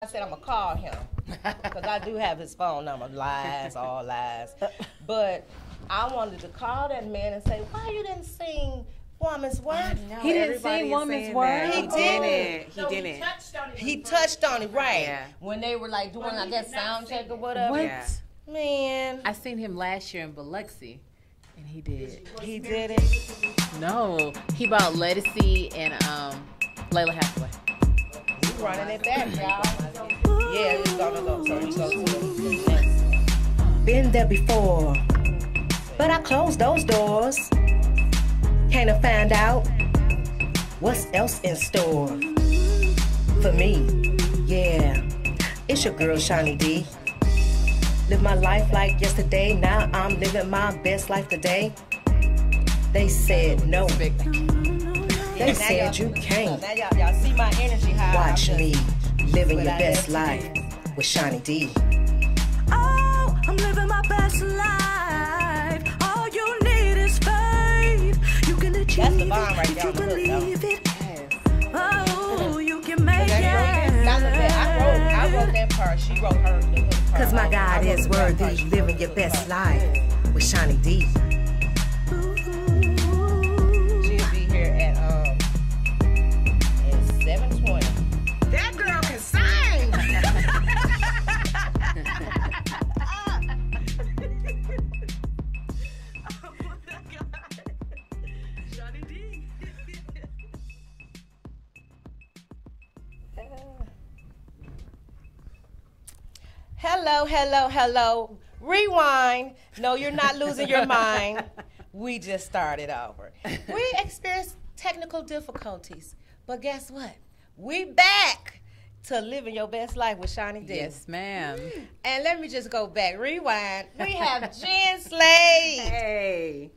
said I'm gonna call him because I do have his phone number. Lies, all lies. But I wanted to call that man and say, why you didn't sing Woman's Worth? He didn't sing Woman's Worth. He didn't. He didn't. He touched on it, right? Yeah. When they were like doing, I guess, sound check or whatever. What? Yeah. Man, I seen him last year in Biloxi, and he did. he did it. No, he bought Lettucey and Layla Hathaway. We running it back, y'all. Yeah, it's gonna go. So we go to the next. Been there before, but I closed those doors. Can't I find out what's else in store for me? Yeah, it's your girl Shawnee D. Live my life like yesterday. Now I'm living my best life today. They said no. They said you can't. Now y'all see my energy high. Watch me living your best life with Shawnee D. Oh, I'm living my best life. All you need is faith. You can achieve That's the bomb right it there if on you the hook, believe it. Oh, you can make it. I wrote that part. She wrote her. The hook part. Cause my I God wrote is the part. worthy, She wrote living the your hook best part. life with Shawnee D. She'll be here at 7:20. That girl can sing. Johnny D. Hello, hello, hello. Rewind. No, you're not losing your mind. We just started over. We experienced technical difficulties, but guess what? We back to living your best life with Shawnee D. Yes, ma'am. And let me just go back. Rewind. We have Jen Slade Hey.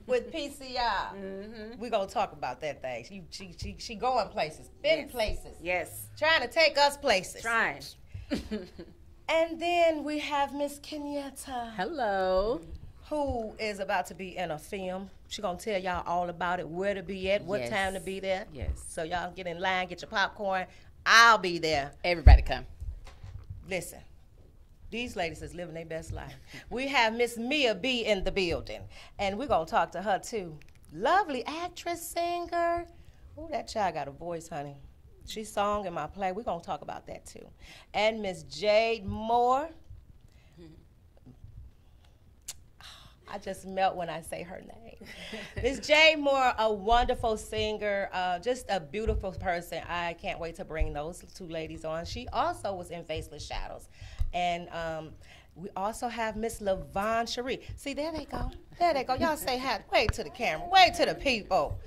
with PCR. We're gonna talk about that thing. She going places, been Yes. places, Yes. trying to take us places. Trying. And then we have Miss Kenyatta, Hello. who is about to be in a film. She gonna tell y'all all about it, where to be at, what Yes. time to be there. Yes. So y'all get in line, get your popcorn. I'll be there. Everybody come. Listen, these ladies is living their best life. We have Miss Mia B in the building, and we're gonna talk to her too. Lovely actress, singer. Ooh, that child got a voice, honey. She sung in my play. We're gonna talk about that too. And Miss Jade Moore. I just melt when I say her name. Miss Jade Moore, a wonderful singer, just a beautiful person. I can't wait to bring those two ladies on. She also was in Faceless Shadows. And we also have Miss Livin Cherie. See, there they go. There they go. Y'all say hi. Wave to the camera. Wave to the people.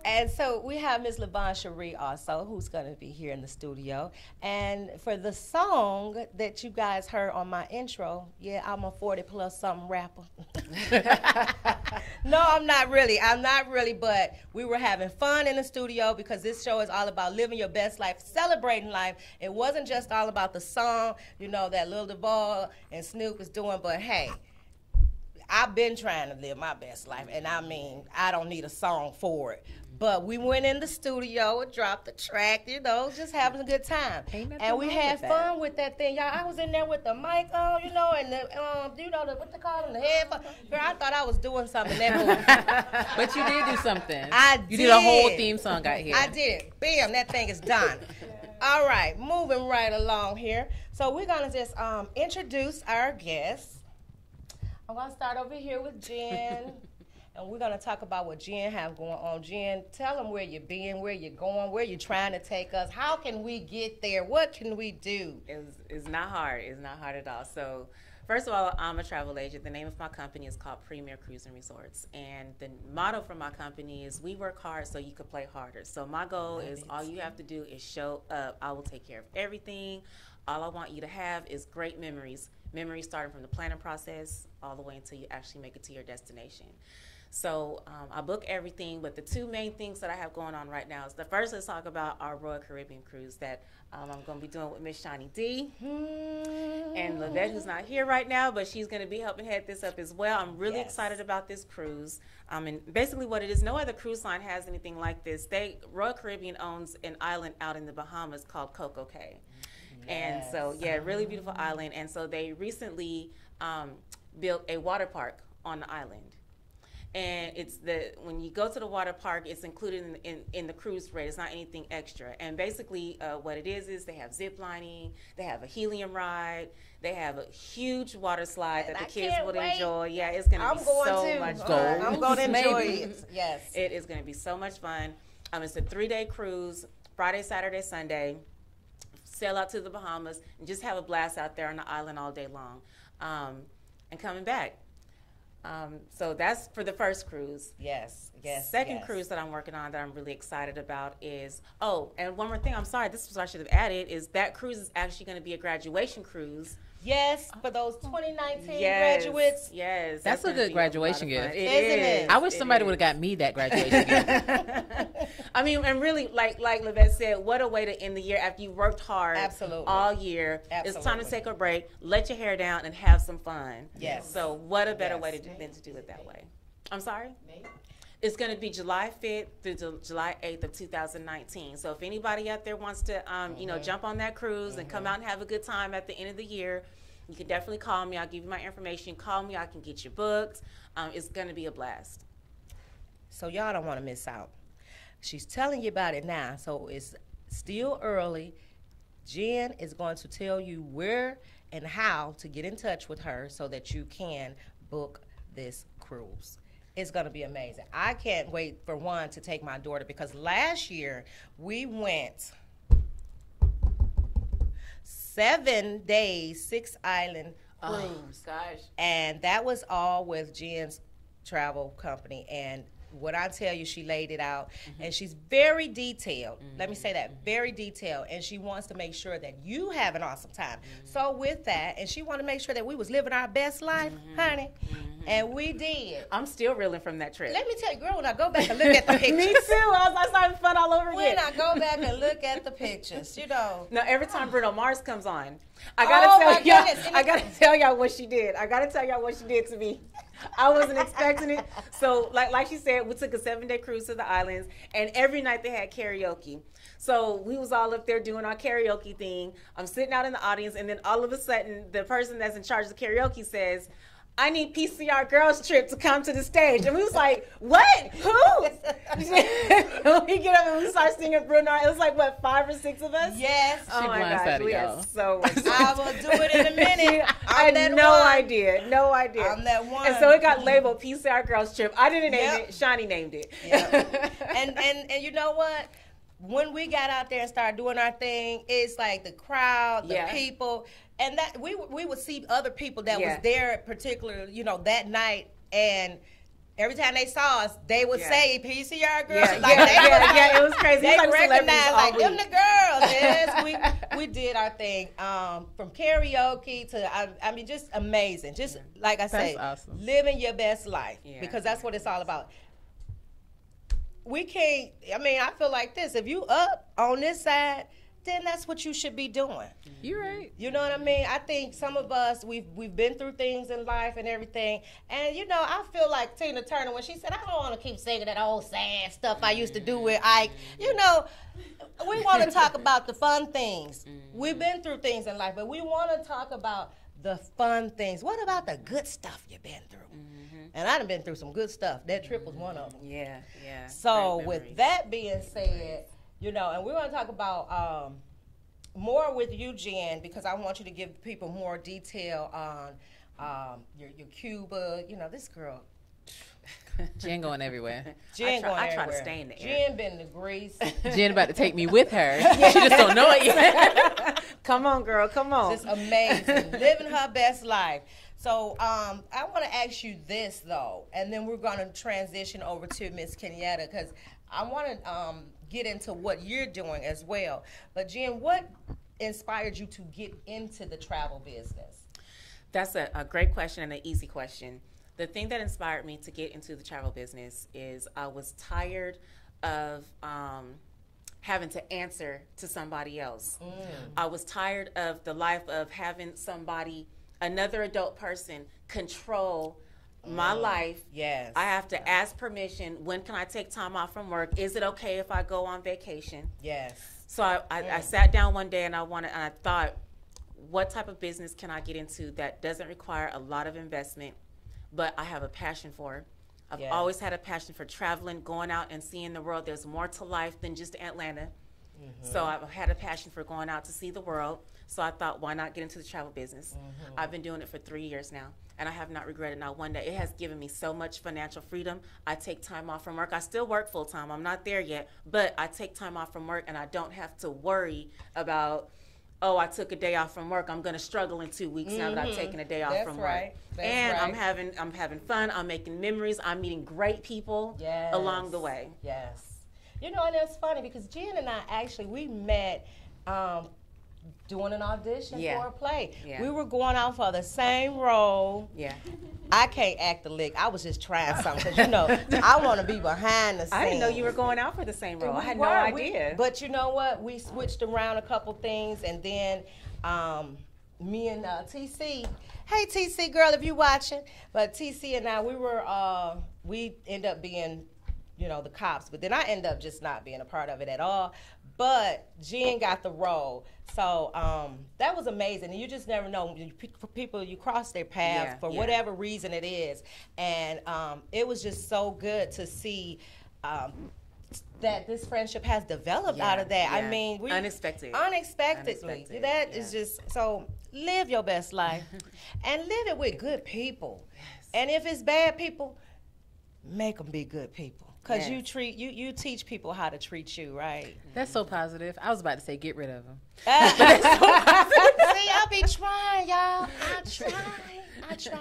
And so we have Miss Livin Cherie also, who's going to be here in the studio. And for the song that you guys heard on my intro, yeah, I'm a 40-plus something rapper. No, I'm not really. But we were having fun in the studio because this show is all about living your best life, celebrating life. It wasn't just all about the song, you know, that Lil Duval and Snoop was doing, but hey, I've been trying to live my best life, and I mean, I don't need a song for it. But we went in the studio and dropped the track, you know, just having a good time. And we had fun with that thing, y'all. I was in there with the mic on, you know, and the, you know, what they call them, the headphones. Girl, I thought I was doing something that movie. But you did do something. You did a whole theme song out here. I did. Bam, that thing is done. All right, moving right along here. So we're going to just introduce our guests. I'm going to start over here with Jen. And we're going to talk about what Jen have going on. Jen, tell them where you've been, where you're going, where you're trying to take us. How can we get there? What can we do? It's not hard. It's not hard at all. So, first of all, I'm a travel agent. The name of my company is called Premier Cruise and Resorts. And the motto for my company is we work hard so you can play harder. So my goal is all you have to do is show up. I will take care of everything. All I want you to have is great memories. Memories starting from the planning process all the way until you actually make it to your destination. So I book everything, but the two main things that I have going on right now is the first, let's talk about our Royal Caribbean cruise that I'm going to be doing with Miss Shawnee D. And Livette, who's not here right now, but she's going to be helping head this up as well. I'm really excited about this cruise. And basically what it is, no other cruise line has anything like this. Royal Caribbean owns an island out in the Bahamas called Coco Cay. And so, yeah, really beautiful island. And so they recently built a water park on the island. And it's when you go to the water park, it's included in the cruise rate. It's not anything extra. And basically what it is they have zip lining, they have a helium ride, they have a huge water slide that the kids would enjoy. Yeah, it's going to be so much fun. I'm going to enjoy it. Yes. It is going to be so much fun. It's a 3-day cruise, Friday, Saturday, Sunday. Sail out to the Bahamas and just have a blast out there on the island all day long, and coming back. So that's for the first cruise. Yes. Second cruise that I'm working on that I'm really excited about is, and one more thing, I'm sorry, this was what I should have added, is that cruise is actually going to be a graduation cruise. Yes, for those 2019 graduates. Yes. That's a good graduation gift. Isn't it? I wish somebody would have got me that graduation gift. I mean, and really, like Livin said, what a way to end the year after you worked hard all year. Absolutely. It's time to take a break, let your hair down, and have some fun. Yes. So what a better way than to do it that way. I'm sorry? It's going to be July 5th through July 8th of 2019. So if anybody out there wants to, jump on that cruise and come out and have a good time at the end of the year, you can definitely call me. I'll give you my information. Call me. I can get you booked. It's going to be a blast. So y'all don't want to miss out. She's telling you about it now, so it's still early. Jen is going to tell you where and how to get in touch with her so that you can book this cruise. It's going to be amazing. I can't wait for one to take my daughter, because last year we went 7 days, 6-island cruise. Gosh. And that was all with Jen's travel company. And what I tell you, she laid it out, and she's very detailed. Let me say that, very detailed, and she wants to make sure that you have an awesome time. So with that, and she wanted to make sure that we was living our best life, honey, and we did. I'm still reeling from that trip. Let me tell you, girl, when I go back and look at the pictures. Me too. I was having fun all over again. When I go back and look at the pictures, Now, every time Bruno Mars comes on, I gotta tell y'all what she did. I gotta tell y'all what she did to me. I wasn't expecting it. So, like she said, we took a 7-day cruise to the islands, and every night they had karaoke. So we was all up there doing our karaoke thing. I'm sitting out in the audience, and then all of a sudden, the person that's in charge of the karaoke says, "I need PCR Girls Trip to come to the stage." And we was like, "What? Who?" We get up and we start singing Bruno. It was like, what, 5 or 6 of us? Yes. Oh my gosh, we had so much fun. I will do it in a minute. I had no idea. I'm that one. And so it got labeled PCR Girls Trip. I didn't name it. Shawnee named it. Yep. And you know what? When we got out there and started doing our thing, it's like the crowd, the people, and that we would see other people that was there, particular, that night, and every time they saw us, they would say PCR Girls. It was crazy. They recognized, like, them the girls. Yes, we did our thing, from karaoke to, I mean, just amazing. Just like I say, awesome. Living your best life, because that's what it's all about. We can't, I feel like this. If you up on this side, then that's what you should be doing. You're right. You know what I mean? I think some of us, we've been through things in life and everything. And, I feel like Tina Turner when she said, "I don't want to keep singing that old sad stuff I used to do with Ike." We want to talk about the fun things. We've been through things in life, but we want to talk about the fun things. What about the good stuff you've been through? And I done been through some good stuff. That trip was one of them. Yeah. So with that being said, and we want to talk about more with you, Jen, because I want you to give people more detail on your Cuba. This girl. Jen going everywhere. I try to stay in the air. Jen been to Greece. Jen about to take me with her. She just don't know it yet. Come on, girl. Come on. Just amazing. Living her best life. So I want to ask you this, though, and then we're going to transition over to Miss Kenyatta, because I want to get into what you're doing as well. But, Jen, what inspired you to get into the travel business? That's a great question and an easy question. The thing that inspired me to get into the travel business is I was tired of having to answer to somebody else. I was tired of the life of having another adult person, control my life. Yes. I have to ask permission. When can I take time off from work? Is it okay if I go on vacation? Yes. So I sat down one day and I thought, what type of business can I get into that doesn't require a lot of investment, but I have a passion for? I've always had a passion for traveling, going out and seeing the world. There's more to life than just Atlanta. So I've had a passion for going out to see the world. So I thought, why not get into the travel business? I've been doing it for 3 years now, and I have not regretted not one day. It has given me so much financial freedom. I take time off from work. I still work full time. I'm not there yet, but I take time off from work, and I don't have to worry about, oh, I took a day off from work. I'm going to struggle in 2 weeks now that I've taken a day off from work. And I'm having fun. I'm making memories. I'm meeting great people along the way. Yes. You know, and it's funny because Jen and I we met doing an audition for a play. We were going out for the same role. I can't act the lick. I was just trying something because, you know, I want to be behind the scenes. I didn't know you were going out for the same role. I had no idea. But you know what? We switched around a couple things, and then me and TC, hey TC girl, if you watching, but TC and I, we end up being, you know, the cops, but then I end up just not being a part of it at all. But Jen got the role. So that was amazing. And you just never know. People, you cross their paths for whatever reason it is. And it was just so good to see that this friendship has developed out of that. I mean, unexpectedly. That is just, so live your best life and live it with good people. And if it's bad people, make them be good people. Because you teach people how to treat you, right? That's so positive. I was about to say get rid of them. See, I be trying, y'all. I try.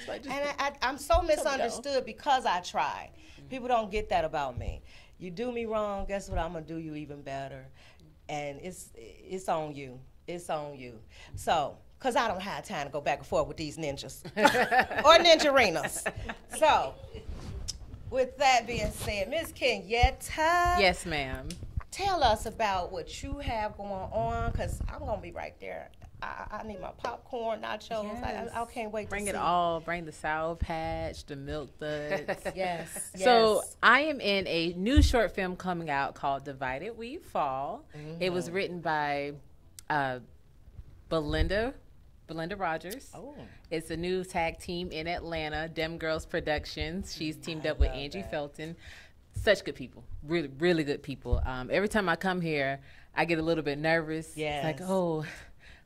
And I'm so misunderstood because I try. People don't get that about me. You do me wrong, guess what? I'm going to do you even better. And it's on you. It's on you. So, because I don't have time to go back and forth with these ninjas or ninjarinas. So, with that being said, Miss Kenyatta. Yes, ma'am. Tell us about what you have going on, because I'm going to be right there. I need my popcorn, nachos. Yes. I can't wait to see. Bring it all. Bring the Sour Patch, the Milk Duds. Yes. So I am in a new short film coming out called Divided We Fall. It was written by Belinda Rogers. Oh. It's a new tag team in Atlanta, Dem Girls Productions. She's teamed up with Angie Felton. Such good people, really, really good people. Every time I come here, I get a little bit nervous. Yes. Like, oh, I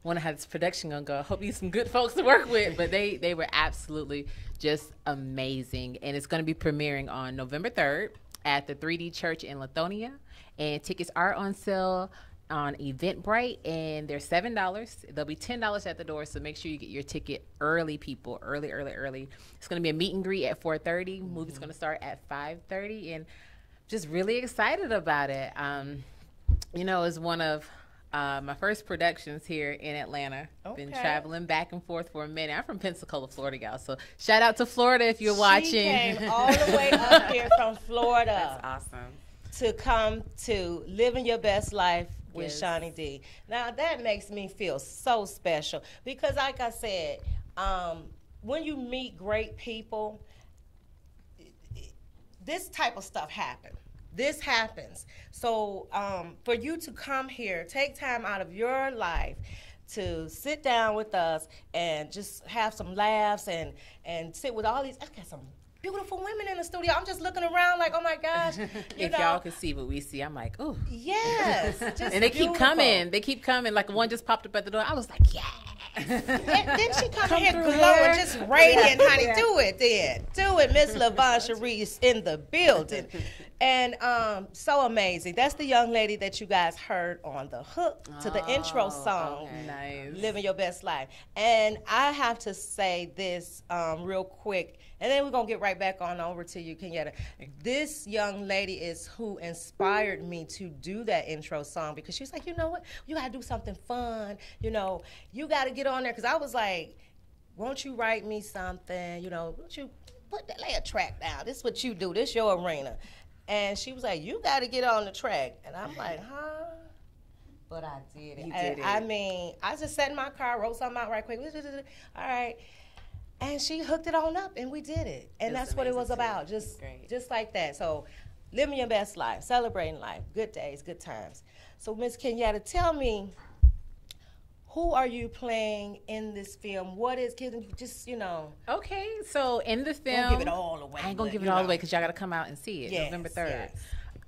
want to have this production gonna go. I hope you some good folks to work with. But they were absolutely just amazing. And it's going to be premiering on November 3rd at the 3D Church in Lithonia. And tickets are on sale on Eventbrite, and they're $7. They'll be $10 at the door, so make sure you get your ticket early, people. Early. It's going to be a meet and greet at 4:30. Movie's going to start at 5:30, and just really excited about it. You know, it's one of my first productions here in Atlanta. Been traveling back and forth for a minute. I'm from Pensacola, Florida, y'all, so shout out to Florida if you're watching. She came all the way up here from Florida. That's awesome. To come to Living Your Best Life with Shawnee D. Now that makes me feel so special because, like I said, when you meet great people, this type of stuff happens. This happens. So for you to come here, take time out of your life to sit down with us and just have some laughs and sit with all these. I got some beautiful women in the studio. I'm just looking around like, oh my gosh. If y'all could see what we see, I'm like, oh. Yes. And they keep coming. They keep coming. Like one just popped up at the door. I was like, yeah. And then she come here glowing, just radiant, honey. Do it then. Do it. Miss Livin Cherie's in the building. And so amazing. That's the young lady that you guys heard on the hook to the intro song, Nice. Living Your Best Life. And I have to say this real quick, and then we're going to get right back on over to you, Kenyatta. This young lady is who inspired me to do that intro song because she was like, you know what? You got to do something fun. You know, you got to get on there. Because I was like, won't you write me something? You know, won't you lay a track down? This is what you do. This your arena. And she was like, you got to get on the track. And I'm like, huh? But I did it. You did it. I mean, I just sat in my car, wrote something out right quick. All right. And she hooked it on up, and we did it. And that's what it was about, just like that. So living your best life, celebrating life, good days, good times. So, Miss Kenyatta, tell me, who are you playing in this film? What is, can you just, Okay, so in the film, don't give it all away. I ain't gonna give it all away because y'all gotta come out and see it November 3rd. Yes.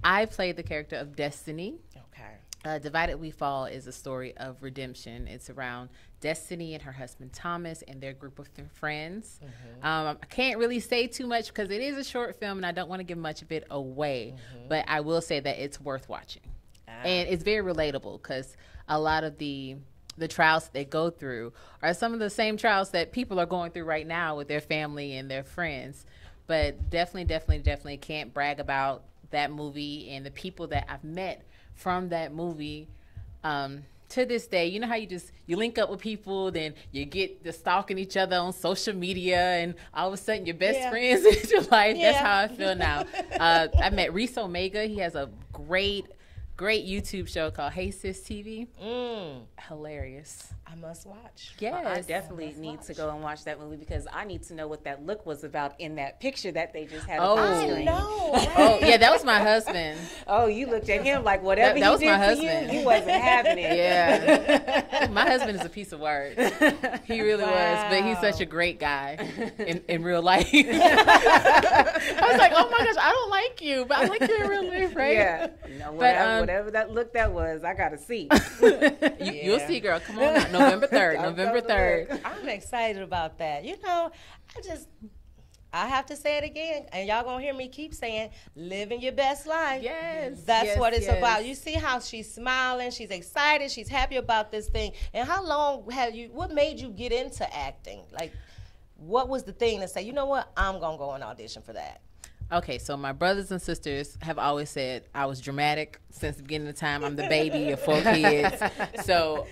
I played the character of Destiny. Okay. Divided We Fall is a story of redemption. It's around Destiny and her husband Thomas and their group of friends. I can't really say too much because it is a short film and I don't want to give much of it away, but I will say that it's worth watching. And it's very relatable because a lot of the trials that they go through are some of the same trials that people are going through right now with their family and their friends. But definitely can't brag about that movie and the people that I've met from that movie to this day. You know how you link up with people, then you get to stalking each other on social media, and all of a sudden you're best friends in your life. That's how I feel now. I met Reese Omega. He has a great YouTube show called Hey Sis TV. Hilarious. I must watch. Yes. Well, I definitely need to go and watch that movie because I need to know what that look was about in that picture that they just had up on the screen. No. Oh, yeah, that was my husband. Oh, you looked at him like whatever That was he did my for husband. you wasn't having it. Yeah. My husband is a piece of work. He really was, but he's such a great guy in real life. I was like, oh my gosh, I don't like you, but I like you in real life, right? Yeah. No, whatever that look that was, I got to see. You'll see, girl. Come on out. November 3rd. November 3rd. I'm excited about that. I have to say it again, and y'all gonna hear me keep saying, living your best life. Yes. That's what it's about. You see how she's smiling, she's excited, she's happy about this thing. And how long what made you get into acting? Like, what was the thing to say, you know what, I'm gonna go and audition for that? Okay, so my brothers and sisters have always said I was dramatic since the beginning of time. I'm the baby of 4 kids. So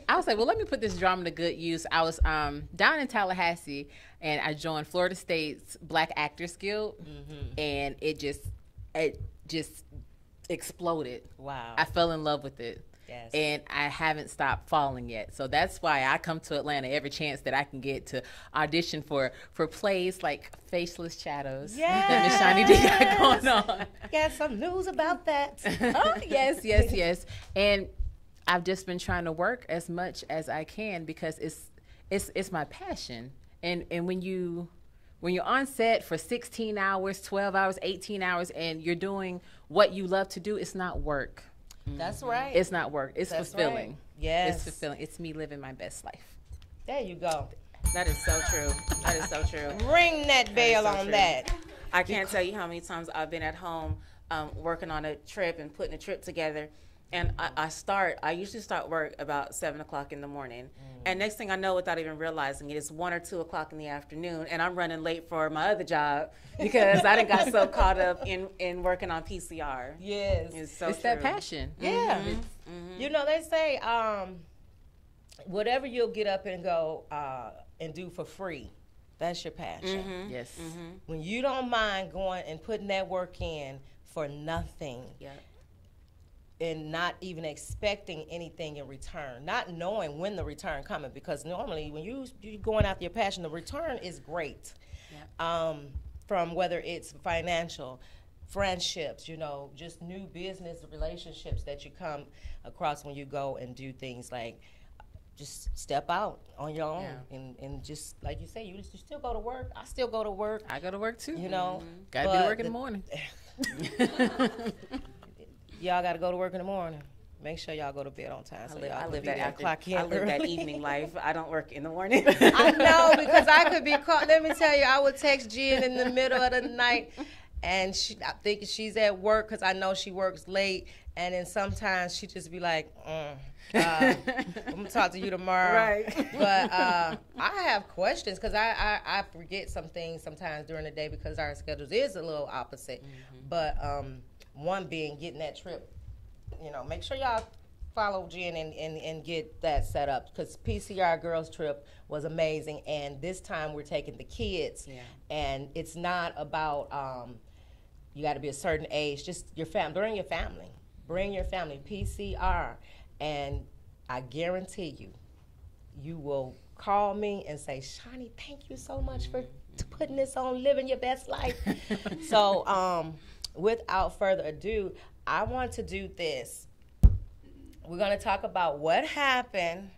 I was like, well, let me put this drama to good use. I was down in Tallahassee, and I joined Florida State's Black Actors Guild, and it just exploded. Wow. I fell in love with it. Yes. And I haven't stopped falling yet. So that's why I come to Atlanta every chance that I can get to audition for plays like Faceless Shadows that Miss Shani D got going on. Got some news about that. Oh, yes. And I've just been trying to work as much as I can because it's my passion. And when you're on set for 16 hours, 12 hours, 18 hours, and you're doing what you love to do, it's not work. That's right. It's not work. It's fulfilling. Right. Yes. It's fulfilling. It's me living my best life. There you go. That is so true. That is so true. Ring that veil on true. that. I can't tell you how many times I've been at home working on a trip and putting a trip together. And I usually start work about 7 o'clock in the morning. And next thing I know, without even realizing it, it's 1 or 2 o'clock in the afternoon. And I'm running late for my other job because I done got so caught up in working on PCR. Yes. It's so It's true. that passion. Yeah. You know, they say whatever you'll get up and go and do for free, that's your passion. Yes. When you don't mind going and putting that work in for nothing. Yeah. And not even expecting anything in return, not knowing when the return coming, because normally when you're going after your passion, the return is great. Yeah. From whether it's financial, friendships, just new business relationships that you come across when you go and do things like just step out on your own and just like you say, you still go to work. I still go to work. I go to work too. but Gotta be to work in the morning. Y'all got to go to work in the morning. Make sure y'all go to bed on time. I live that that evening life. I don't work in the morning. I know, because I could be caught. Let me tell you, I would text Jen in the middle of the night, and I think she's at work because I know she works late. And then sometimes she just be like, I'm going to talk to you tomorrow. Right. But I have questions because I forget some things sometimes during the day because our schedules is a little opposite. But one being getting that trip, make sure y'all follow Jen and get that set up because PCR Girls Trip was amazing. And this time we're taking the kids. Yeah. And it's not about you got to be a certain age, just your family. Bring your family, PCR. And I guarantee you will call me and say, Shani, thank you so much for putting this on, living your best life. So without further ado, I want to do this. We're going to talk about what happened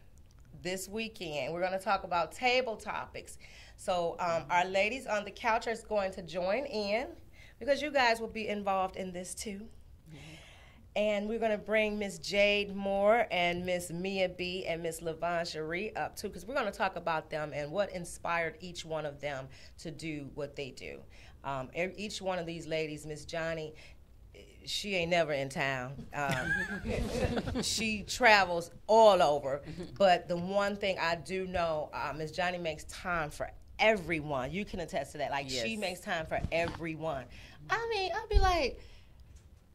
this weekend. We're going to talk about table topics. So our ladies on the couch are going to join in because you guys will be involved in this too. And we're going to bring Miss Jade Moore and Miss Mia B and Miss Livin Cherie up too, because we're going to talk about them and what inspired each one of them to do what they do. Each one of these ladies, Miss Johnny, she ain't never in town. She travels all over. But the one thing I do know, Miss Johnny makes time for everyone. You can attest to that. Like, yes. She makes time for everyone. I mean, I'll be like,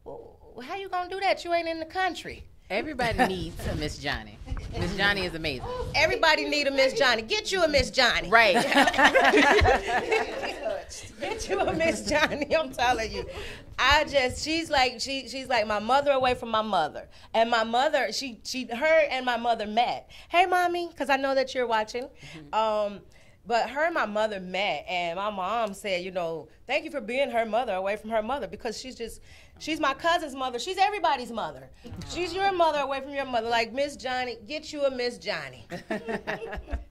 well, how you gonna do that? You ain't in the country. Everybody needs a Miss Johnny. Miss Johnny is amazing. Everybody need a Miss Johnny. Get you a Miss Johnny. Right. Get you a Miss Johnny. I'm telling you. She's like my mother away from my mother. And my mother, her and my mother met. Hey, mommy, because I know that you're watching. But her and my mother met, and my mom said, thank you for being her mother away from her mother, because she's my cousin's mother. She's everybody's mother. She's your mother away from your mother. Like, Miss Johnny, get you a Miss Johnny.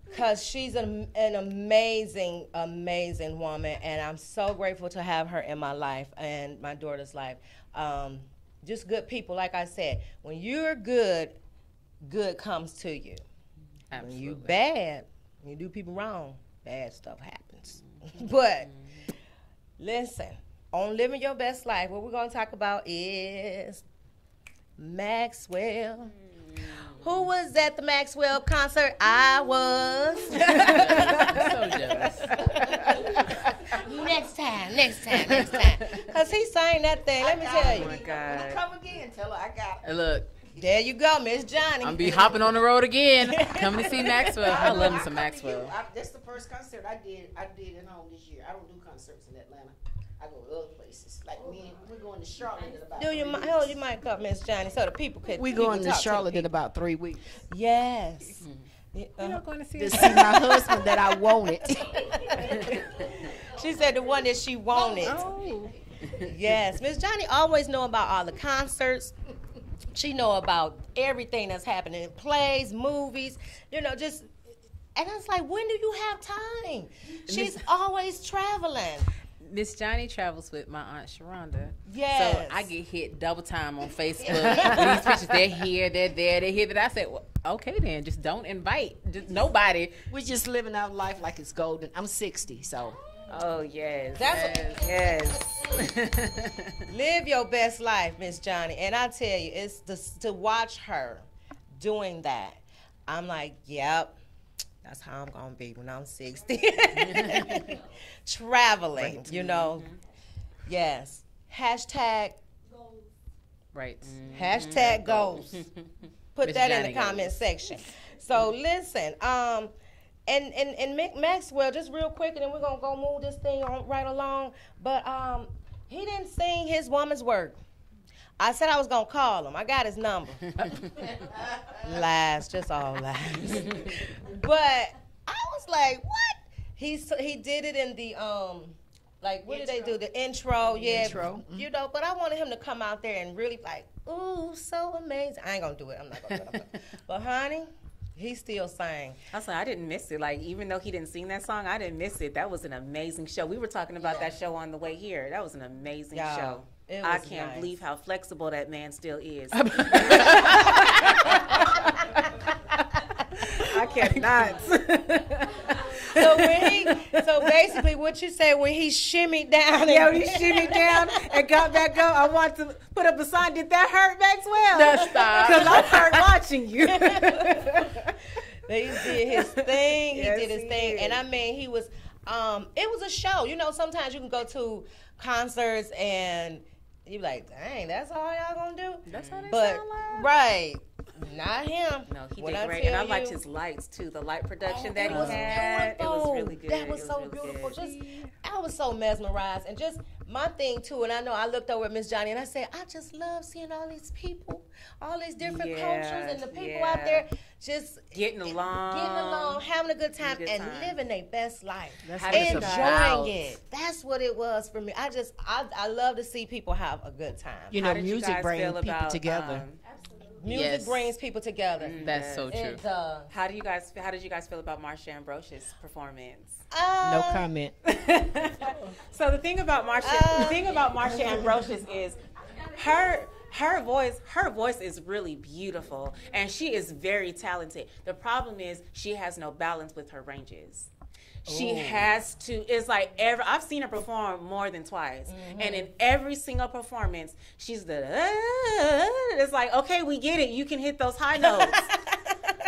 Because she's an amazing, amazing woman, and I'm so grateful to have her in my life and my daughter's life. Just good people, like I said. When you're good, good comes to you. Absolutely. When you bad, when you do people wrong, bad stuff happens. But listen, on Living Your Best Life, what we're going to talk about is Maxwell. Who was at the Maxwell concert? I was. I'm so jealous. Next time. Because he sang that thing, let me tell you. Oh, my God. Come again, tell her I got it. Look. There you go, Miss Johnny. I'm be hopping on the road again, coming to see Maxwell. I love me some Maxwell. That's the first concert I did at home this year. I don't do concerts in Atlanta. I go to other places. Like we're going to Charlotte in about 3 weeks. Hold your mic up, Miss Johnny, so the people could. We're going to Charlotte in about 3 weeks. Yes. You're not going to see to see my husband that I wanted. She said the one that she wanted. Oh. Yes, Miss Johnny always know about all the concerts. She know about everything that's happening in plays, movies, and I was like, when do you have time? She's always traveling. Miss Johnny travels with my Aunt Sharonda. Yes. So I get hit double time on Facebook with these pictures. They're here, they're there, they're here. But I said, well, okay then, just don't invite nobody. We're just living our life like it's golden. I'm 60, so. Oh, yes. Yes. Live your best life, Miss Johnny. And I tell you, it's to watch her doing that. I'm like, yep, that's how I'm going to be when I'm 60. Traveling, Yes. Hashtag. Right. Hashtag goals. Put Miss that Johnny in the comment section. So listen, And Maxwell, just real quick, and then we're gonna go move this thing on right along. But he didn't sing his woman's work. I said I was gonna call him. I got his number. Lies, just all lies. But I was like, what? He did it in the what did they do? The intro, yeah. Intro. But I wanted him to come out there and really ooh, so amazing. I ain't gonna do it. I'm not gonna do it. But honey, he still sang. I didn't miss it. Like, even though he didn't sing that song, I didn't miss it. That was an amazing show. We were talking about that show on the way here. That was an amazing show. I can't believe how flexible that man still is. I cannot. So basically, what you say when he shimmied down? Yeah, he shimmied down and got back up. I want to put up a sign. Did that hurt, Maxwell? Stop. Because I'm hurt watching you. He did his thing. Yes, he did his thing, did. and I mean, he was. It was a show. Sometimes you can go to concerts and you be like, dang, that's all y'all gonna do. That's how they But sound like. right. Not him. No, he When did I great, tell and I liked you- his lights too. The light production that It he was had, it was really good. That was It so really beautiful. good. Just, I was so mesmerized, and just my thing too. And I know I looked over at Miss Johnny, and I said, I just love seeing all these people, all these different cultures, and the people out there just getting along, having a good time, Having a good and time. living their best life, That's what it's about. enjoying it. That's what it was for me. I love to see people have a good time. You How know, did music guys brings feel people about, together. Music Yes. brings people together. That's so true. It does. How did you guys feel about Marsha Ambrosius' performance? No comment. So the thing about Marsha Ambrosius is her voice is really beautiful, and she is very talented. The problem is she has no balance with her ranges. She has to. It's like I've seen her perform more than twice, and in every single performance, she's it's like, okay, we get it. You can hit those high notes,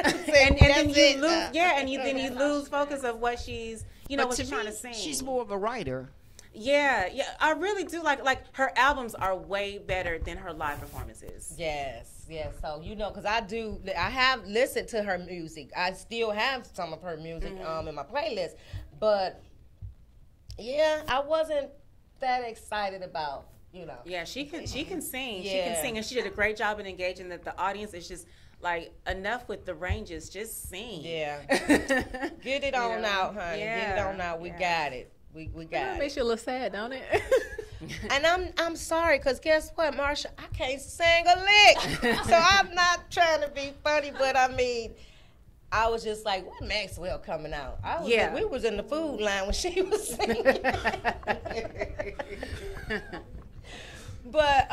and then you lose. Yeah, and then you lose focus of what she's what she's trying to sing. She's more of a writer. Yeah, I really do like her albums are way better than her live performances. Yes. So because I have listened to her music. I still have some of her music in my playlist, but yeah, I wasn't that excited about Yeah, she can sing. She Yeah. can sing, and she did a great job in engaging the audience. It's just like enough with the ranges. Just sing. Yeah. Get it on out, honey. Get it on out. We got it. We got That it. makes you a little sad, don't it? And I'm sorry, because guess what, Marsha? I can't sing a lick. So I'm not trying to be funny, but I mean, I was just like, when Maxwell coming out? We was in the food line when she was singing. But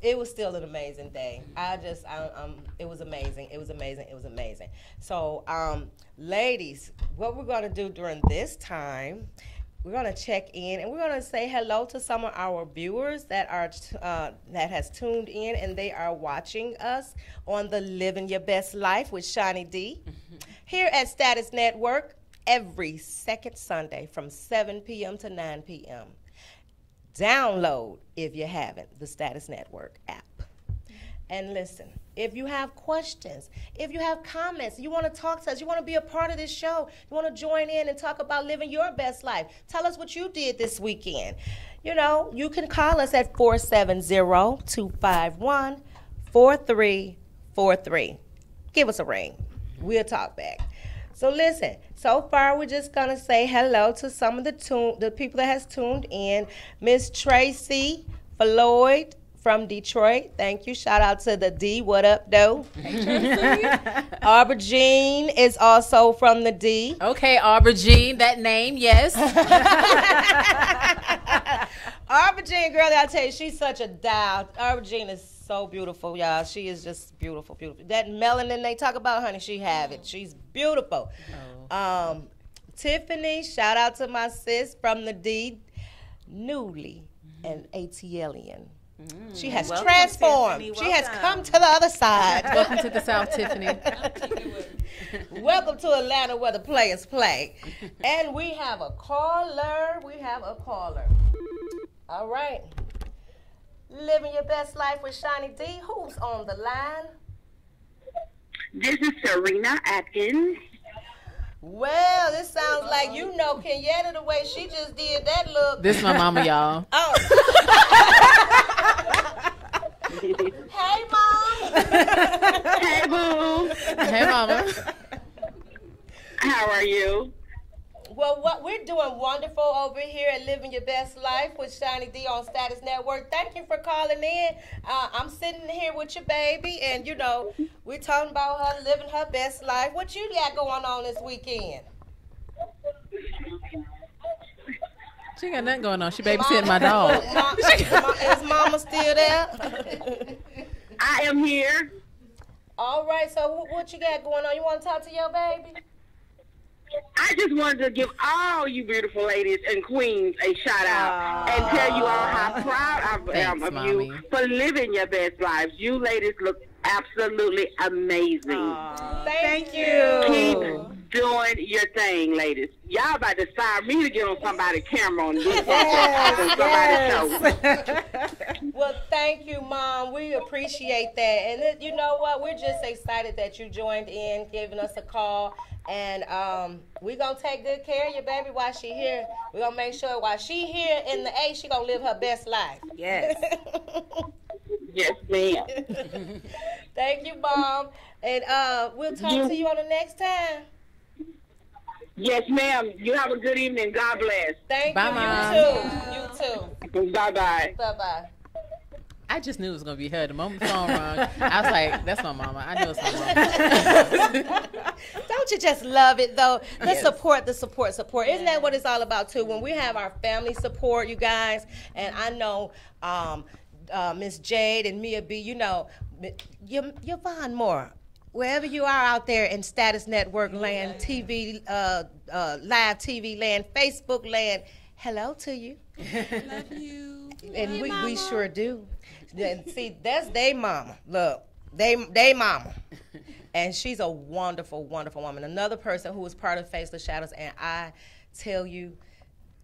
it was still an amazing day. It was amazing. It was amazing. It was amazing. So, ladies, what we're gonna do during this time, we're gonna check in and we're gonna say hello to some of our viewers that has tuned in and they are watching us on the Living Your Best Life with Shawnee D here at Status Network every second Sunday from 7 p.m. to 9 p.m. Download, if you haven't, the Status Network app. And listen, if you have questions, if you have comments, you want to talk to us, you want to be a part of this show, you want to join in and talk about living your best life, tell us what you did this weekend. You can call us at 470-251-4343. Give us a ring. We'll talk back. So listen, so far we're just going to say hello to some of the people that has tuned in. Miss Tracy Floyd from Detroit. Thank you. Shout out to the D. What up, though? Arbor Jean is also from the D. Okay, Arbor Jean, that name, yes. Arbor Jean, girl, I tell you, she's such a dial. Arbor Jean is so beautiful, y'all. She is just beautiful, beautiful. That melanin they talk about, honey, she have it. She's beautiful. Tiffany, shout out to my sis from the D, Newly and ATLian. She has Welcome, transformed. Tiffany. She has Welcome. come to the other side. Welcome to the South, Tiffany. Welcome to Atlanta where the players play. And we have a caller. All right. Living your best life with Shawnee D. Who's on the line? This is Serena Atkins. Well, this sounds like Kenyatta the way she just did that look. This is my mama, y'all. Oh. Hey, Mom. Hey, boo. Hey, mama. How are you? Well, we're doing wonderful over here at Living Your Best Life with Shawnee D on Status Network. Thank you for calling in. I'm sitting here with your baby, and we're talking about her living her best life. What you got going on this weekend? She got nothing going on. She babysitting my dog. Is Mama still there? I am here. All right. So what you got going on? You want to talk to your baby? I just wanted to give all you beautiful ladies and queens a shout out and tell you all how proud I am Thanks, of Mommy. you for living your best lives. You ladies look absolutely amazing. Thank you. Keep doing your thing, ladies. Y'all about to inspire me to get on somebody's camera and do something on somebody's show. Well, thank you, Mom. We appreciate that. And you know what? We're just excited that you joined in, giving us a call. And we're going to take good care of you, baby, while she here. We're going to make sure while she here in the A, she going to live her best life. Yes. Yes, ma'am. Thank you, Mom. And we'll talk to you on the next time. Yes, ma'am. You have a good evening. God bless. Thank Bye, you. Mom. You too. Bye-bye. Bye-bye. I just knew it was going to be her. The moment the phone rung, I was like, that's my mama. I knew it was my mama. Don't you just love it, though? The Yes. support. Isn't that what it's all about, too? When we have our family support, you guys, and I know Miss Jade and Mia B, you know, Yvonne Moore, wherever you are out there in Status Network land, TV, live TV land, Facebook land, hello to you. Love you. And we sure do. And see, that's they mama. Look, they mama. And she's a wonderful, wonderful woman. Another person who was part of Faceless Shadows, and I tell you,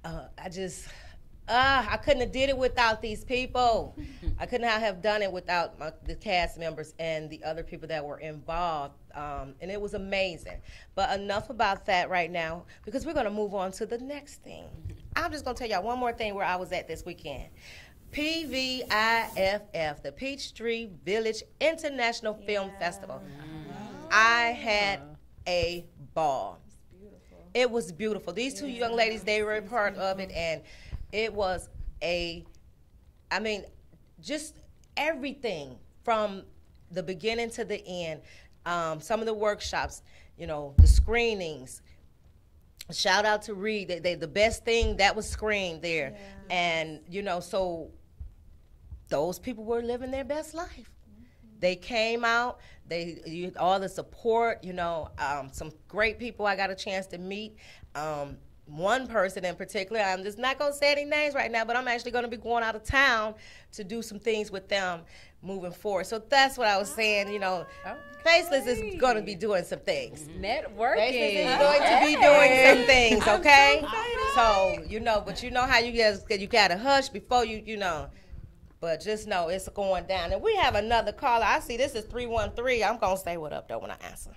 I couldn't have did it without these people. I couldn't have done it without the cast members and the other people that were involved. And it was amazing. But enough about that right now, because we're going to move on to the next thing. I'm just going to tell y'all one more thing where I was at this weekend. PVIFF, the Peachtree Village International Film Festival. I had a ball. It was beautiful. These two young ladies, they were a part of it, and it was just everything from the beginning to the end. Some of the workshops, you know, the screenings. Shout out to Reed. The best thing that was screened there. Yeah. And, you know, so those people were living their best life. Mm-hmm. They came out. All the support, you know, some great people I got a chance to meet. One person in particular, I'm just not going to say any names right now, but I'm actually going to be going out of town to do some things with them moving forward. So that's what I was saying, you know. Faceless is going to be doing some things. Networking. Faceless is going to be doing some things, okay? So, you know, but you know how you got to hush before you know. But just know it's going down. And we have another caller. I see this is 313. I'm going to say what up, though, when I answer.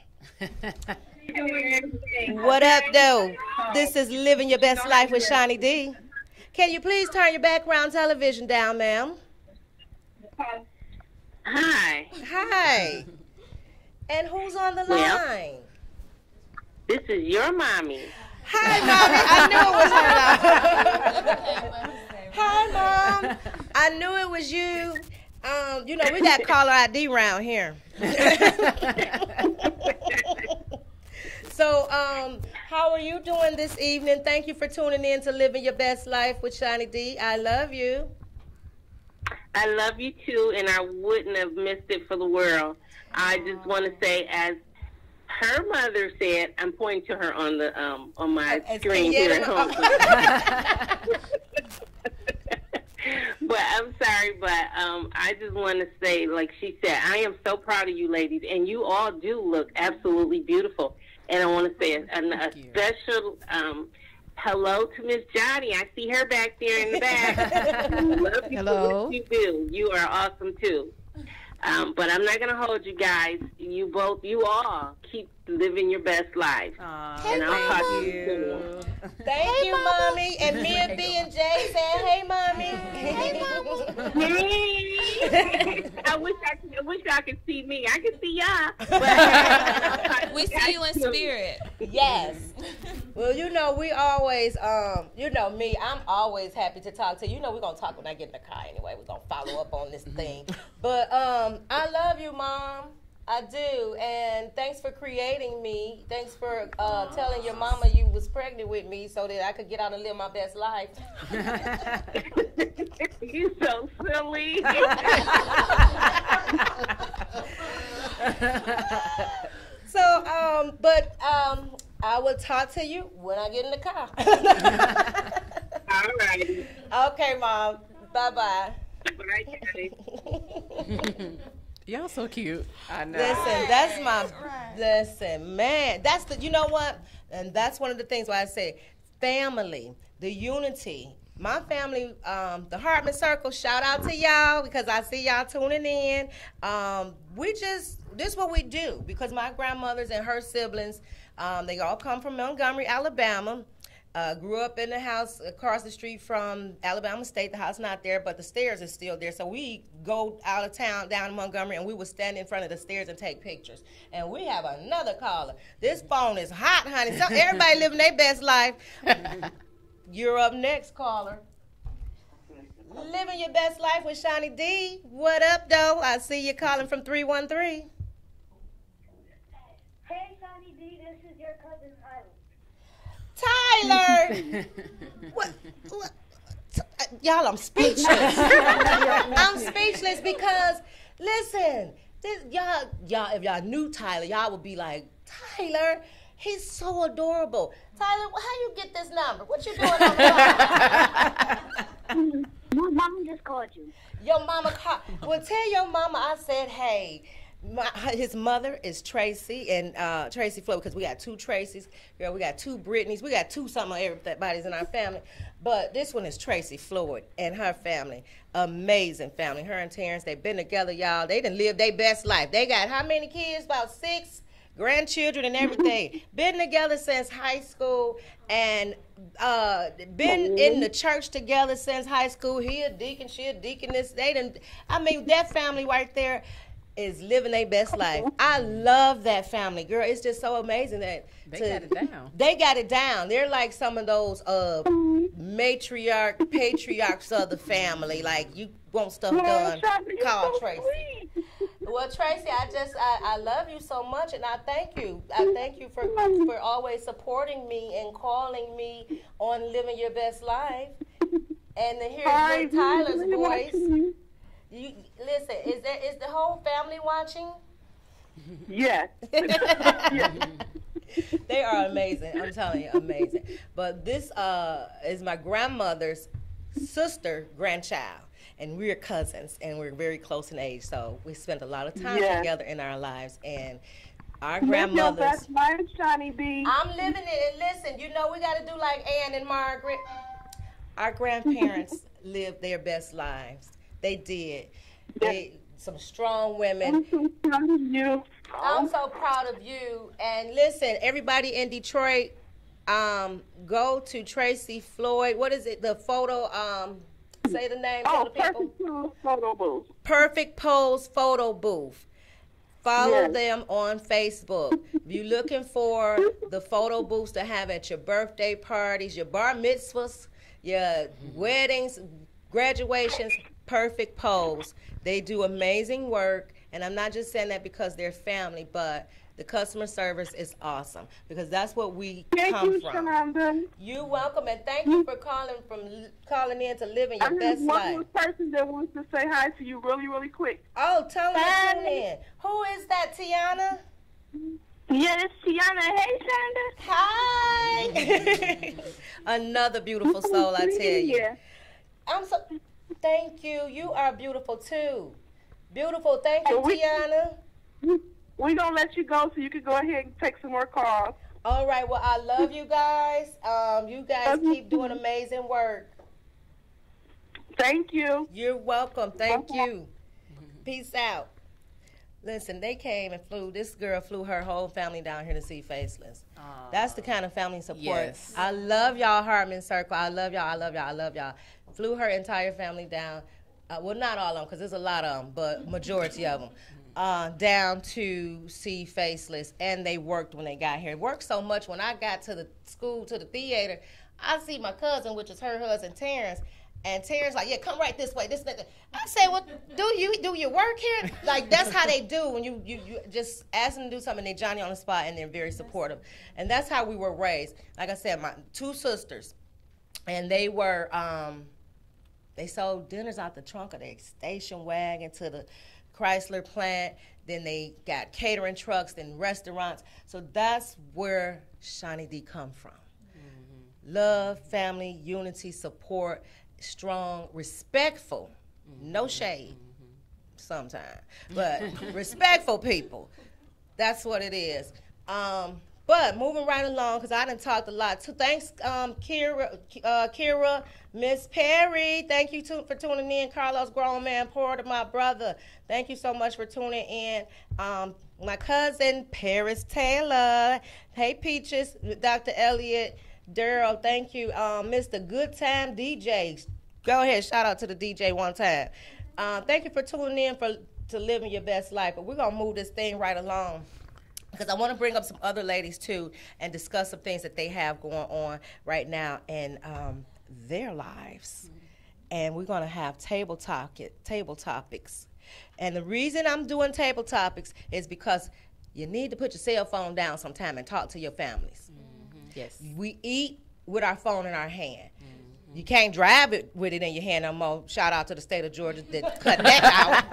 What up, though? This is Living Your Best Life with Shani D. Can you please turn your background television down, ma'am? Hi. Hi. And who's on the line? This is your mommy. Hi, Mommy. I knew it was her. Hi, Mom. I knew it was you. You know, we got caller ID round here. So, how are you doing this evening? Thank you for tuning in to Living Your Best Life with Shani D. I love you. I love you too, and I wouldn't have missed it for the world. I just want to say, as her mother said, I'm pointing to her on the on my screen here at home. But I'm sorry, but I just want to say, like she said, I am so proud of you ladies, and you all do look absolutely beautiful. And I want to say a special hello to Miss Johnny. I see her back there in the back. Love you for what you do. You are awesome too. But I'm not going to hold you guys. You all keep living your best life. And I'll talk to you soon. Thank you, Mommy. And Mia B and Jay said, hey, Mommy. Hey, Mama. Hey. I wish y'all could see me. I can see y'all. We see you in spirit. Yes. Well, you know, we always, you know me, I'm always happy to talk to you. You know, we're going to talk when I get in the car anyway. We're going to follow up on this thing. But I love you, Mom. I do. And thanks for creating me. Thanks for telling your mama you was pregnant with me so that I could get out and live my best life. You're so silly. So, but I will talk to you when I get in the car. All righty. Okay, Mom. Bye-bye. Bye, guys. Y'all so cute. I know. Listen, that's my, listen, man, that's the, you know what? And that's one of the things why I say family, the unity. My family, the Hartman Circle, shout out to y'all because I see y'all tuning in. This is what we do because my grandmothers and her siblings, they all come from Montgomery, Alabama. Grew up in the house across the street from Alabama State. The house not there, but the stairs is still there. So we go out of town, down to Montgomery, and we would stand in front of the stairs and take pictures. And we have another caller. This phone is hot, honey. So everybody living their best life. You're up next, caller. Living your best life with Shawnee D. What up, though? I see you calling from 313. Hey, Shawnee D, this is your cousin Tyler! Tyler. what? Y'all, I'm speechless. I'm speechless because, listen, y'all, if y'all knew Tyler, y'all would be like, Tyler, he's so adorable. Tyler, how you get this number? What you doing on the phone? My mom just called you. Your mama called. Well, tell your mama I said, hey. His mother is Tracy and Tracy Flo because we got two Tracys. Girl, we got two Britneys. We got two something everybody's in our family. But this one is Tracy Floyd and her family. Amazing family. Her and Terrence, they've been together, y'all. They done lived their best life. They got how many kids? About 6 grandchildren and everything. Been together since high school and been in the church together since high school. He a deacon, she a deaconess. That family right there is living their best life. I love that family, girl. It's just so amazing that They got it down. They got it down. They're like some of those patriarchs of the family. Like you want stuff done, call Tracy. Well, Tracy, I love you so much, and I thank you. I thank you for always supporting me and calling me on Living Your Best Life. And to hear Tyler's voice. You listen. Is the whole family watching? Yes. They are amazing. I'm telling you, amazing. But this is my grandmother's sister grandchild, and we're cousins, and we're very close in age. So we spent a lot of time together in our lives, and our grandmothers. That's my Johnny B. I'm living it, and listen, you know we got to do like Ann and Margaret. Our grandparents lived their best lives. They did. Some strong women. I'm so proud of you. I'm so proud of you. And listen, everybody in Detroit, go to Tracy Floyd. What is it? The photo. Say the name of the people. Perfect Pose Photo Booth. Perfect Pose Photo Booth. Follow them on Facebook. If you're looking for the photo booths to have at your birthday parties, your bar mitzvahs, your weddings, graduations, Perfect Pose. They do amazing work, and I'm not just saying that because they're family, but the customer service is awesome because that's what we come from. Shananda. You're welcome, and thank you for calling in to Living Your Best Life. I'm one more person that wants to say hi to you really, really quick. Oh, tell me to tune in. Who is that, Tiana? Yeah, it's Tiana. Hey, Hi. Shonda. Another beautiful soul, I tell you. Yeah. Thank you. You are beautiful too. Beautiful. Thank you, Tiana. We're going to let you go so you can go ahead and take some more calls. All right. Well, I love you guys. You guys keep doing amazing work. Thank you. You're welcome. Thank you. Peace out. Listen, they came and flew. This girl flew her whole family down here to see Faceless. That's the kind of family support. Yes. I love y'all, Hartman Circle. I love y'all. I love y'all. I love y'all. Flew her entire family down. Well, not all of them, because there's a lot of them, but majority of them. Down to see Faceless, and they worked when they got here. It worked so much when I got to the school, to the theater, I see my cousin, which is her husband, Terrence, and Terrence like, yeah, come right this way, this, that. I said, well, do you work here? Like, that's how they do when you just ask them to do something, they Johnny on the spot, and they're very supportive. And that's how we were raised. Like I said, my 2 sisters, and they were, they sold dinners out the trunk of their station wagon to the Chrysler plant. Then they got catering trucks, then restaurants. So that's where Shawnee D come from. Mm-hmm. Love, family, unity, support, strong, respectful, no shade. sometimes, but respectful people. That's what it is. But moving right along, because I done talked a lot. So thanks, Kira, Miss Perry. Thank you for tuning in. Carlos, grown man, Porter, my brother. Thank you so much for tuning in. My cousin, Paris Taylor. Hey, Peaches, Dr. Elliott, Daryl. Thank you, Mr. Good Time DJ. Go ahead, shout out to the DJ one time. Thank you for tuning in to living your best life. But we're gonna move this thing right along, because I want to bring up some other ladies, too, and discuss some things that they have going on right now in their lives. And we're going to have table topics. And the reason I'm doing table topics is because you need to put your cell phone down sometime and talk to your families. Yes. We eat with our phone in our hand. You can't drive it with it in your hand no more. Shout out to the state of Georgia that cut that out.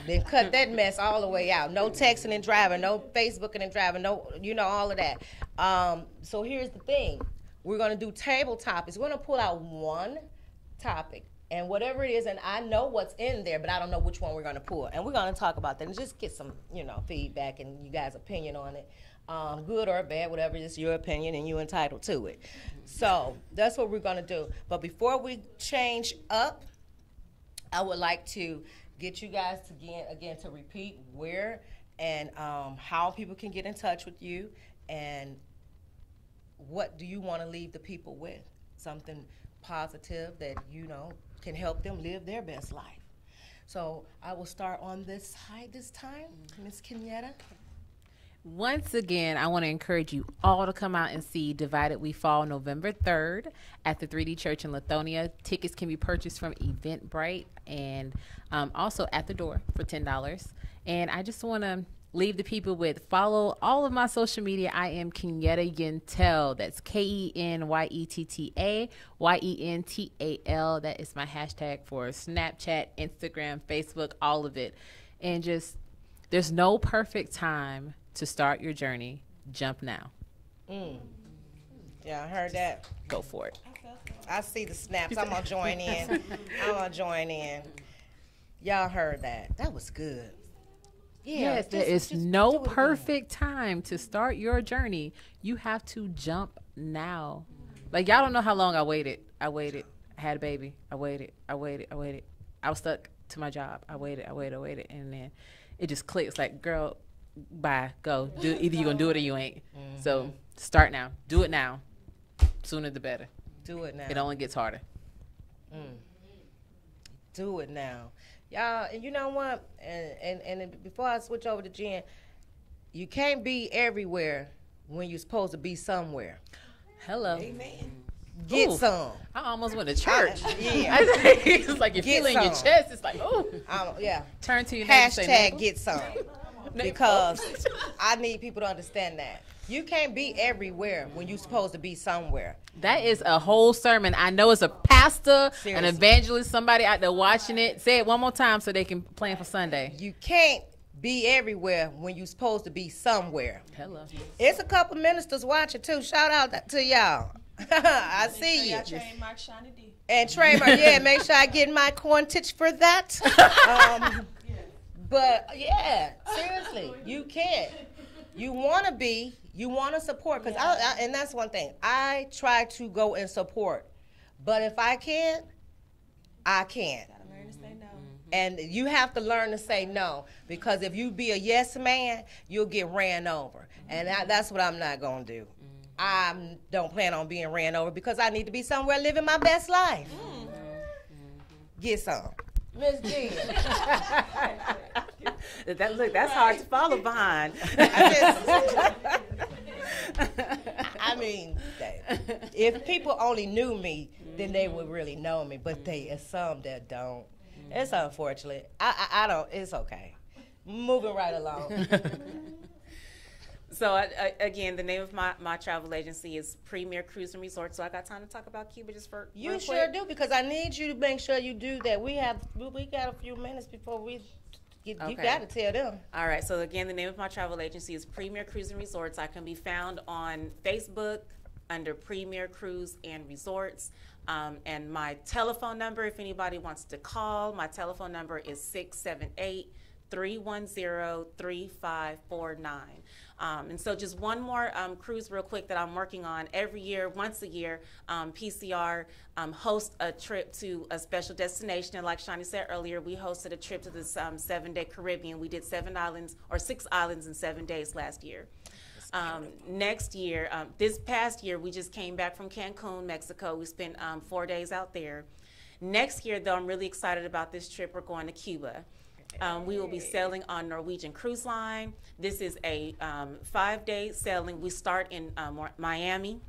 Then cut that mess all the way out. No texting and driving, no Facebooking and driving, no, all of that. So here's the thing. We're going to do table topics. We're going to pull out one topic, and whatever it is, and I know what's in there, but I don't know which one we're going to pull. And we're going to talk about that and just get some, feedback and you guys' opinion on it. Good or bad, whatever, it's your opinion and you're entitled to it. So that's what we're going to do. But before we change up, I would like to get you guys to again to repeat where and how people can get in touch with you, and what do you want to leave the people with? Something positive that can help them live their best life. So I will start on this side this time, Miss Kenyatta. Once again, I want to encourage you all to come out and see Divided We Fall November 3rd at the 3D Church in Lithonia. Tickets can be purchased from Eventbrite and also at the door for $10. And I just want to leave the people with, follow all of my social media. I am Kenyetta Yentel. That's KENYETTA YENTAL. That is my hashtag for Snapchat, Instagram, Facebook, all of it. And just, there's no perfect time to start your journey. Jump now. Yeah, I heard that. Go for it. I see the snaps. I'm going to join in. Y'all heard that. That was good. Yeah, yes, there is no perfect time to start your journey. You have to jump now. Like, y'all don't know how long I waited. I had a baby. I waited. I was stuck to my job. I waited. And then it just clicks like, girl, bye, go. Either you're going to do it or you ain't. So start now. Do it now. Sooner the better. Do it now. It only gets harder. Do it now. Y'all, and you know what? And before I switch over to Jen, you can't be everywhere when you're supposed to be somewhere. Hello. Amen. Get some. I almost went to church. Yeah. It's like you feel it in your chest. It's like, oh. Yeah. Turn to your neighbor. Hashtag get some. Because I need people to understand that. You can't be everywhere when you're supposed to be somewhere. That is a whole sermon. I know it's a pastor, Seriously. an evangelist, somebody out there watching it. Say it one more time so they can plan for Sunday. You can't be everywhere when you're supposed to be somewhere. Hello. It's a couple ministers watching too. Shout out to y'all. I see you. Trademark Shawnee D. And trademark, make sure I get my Quantich for that. But yeah, seriously, you can't. You want to support, because and that's one thing. I try to go and support, but if I can't, I can't. Gotta learn to say no. And you have to learn to say no, because if you be a yes man, you'll get ran over, and that's what I'm not gonna do. I don't plan on being ran over because I need to be somewhere living my best life. Get some. Miss G. That's hard to follow behind. I mean, if people only knew me, then they would really know me. But there's some that don't. It's unfortunate. I don't. It's okay. Moving right along. So again, the name of my travel agency is Premier Cruise and Resort. So I got time to talk about Cuba just for You real sure quick? do, because I need you to make sure you do that. We got a few minutes before we get. You got to tell them. All right. So again, the name of my travel agency is Premier Cruise and Resorts. I can be found on Facebook under Premier Cruise and Resorts. And my telephone number, if anybody wants to call, my telephone number is 678-310-3549. And so just one more cruise real quick that I'm working on. Every year, once a year, PCR hosts a trip to a special destination. And like Shani said earlier, we hosted a trip to the 7-day Caribbean. We did 6 islands in 7 days last year. Next year, this past year, we just came back from Cancun, Mexico. We spent 4 days out there. Next year, though, I'm really excited about this trip. We're going to Cuba. We will be sailing on Norwegian Cruise Line. This is a 5-day sailing. We start in Miami.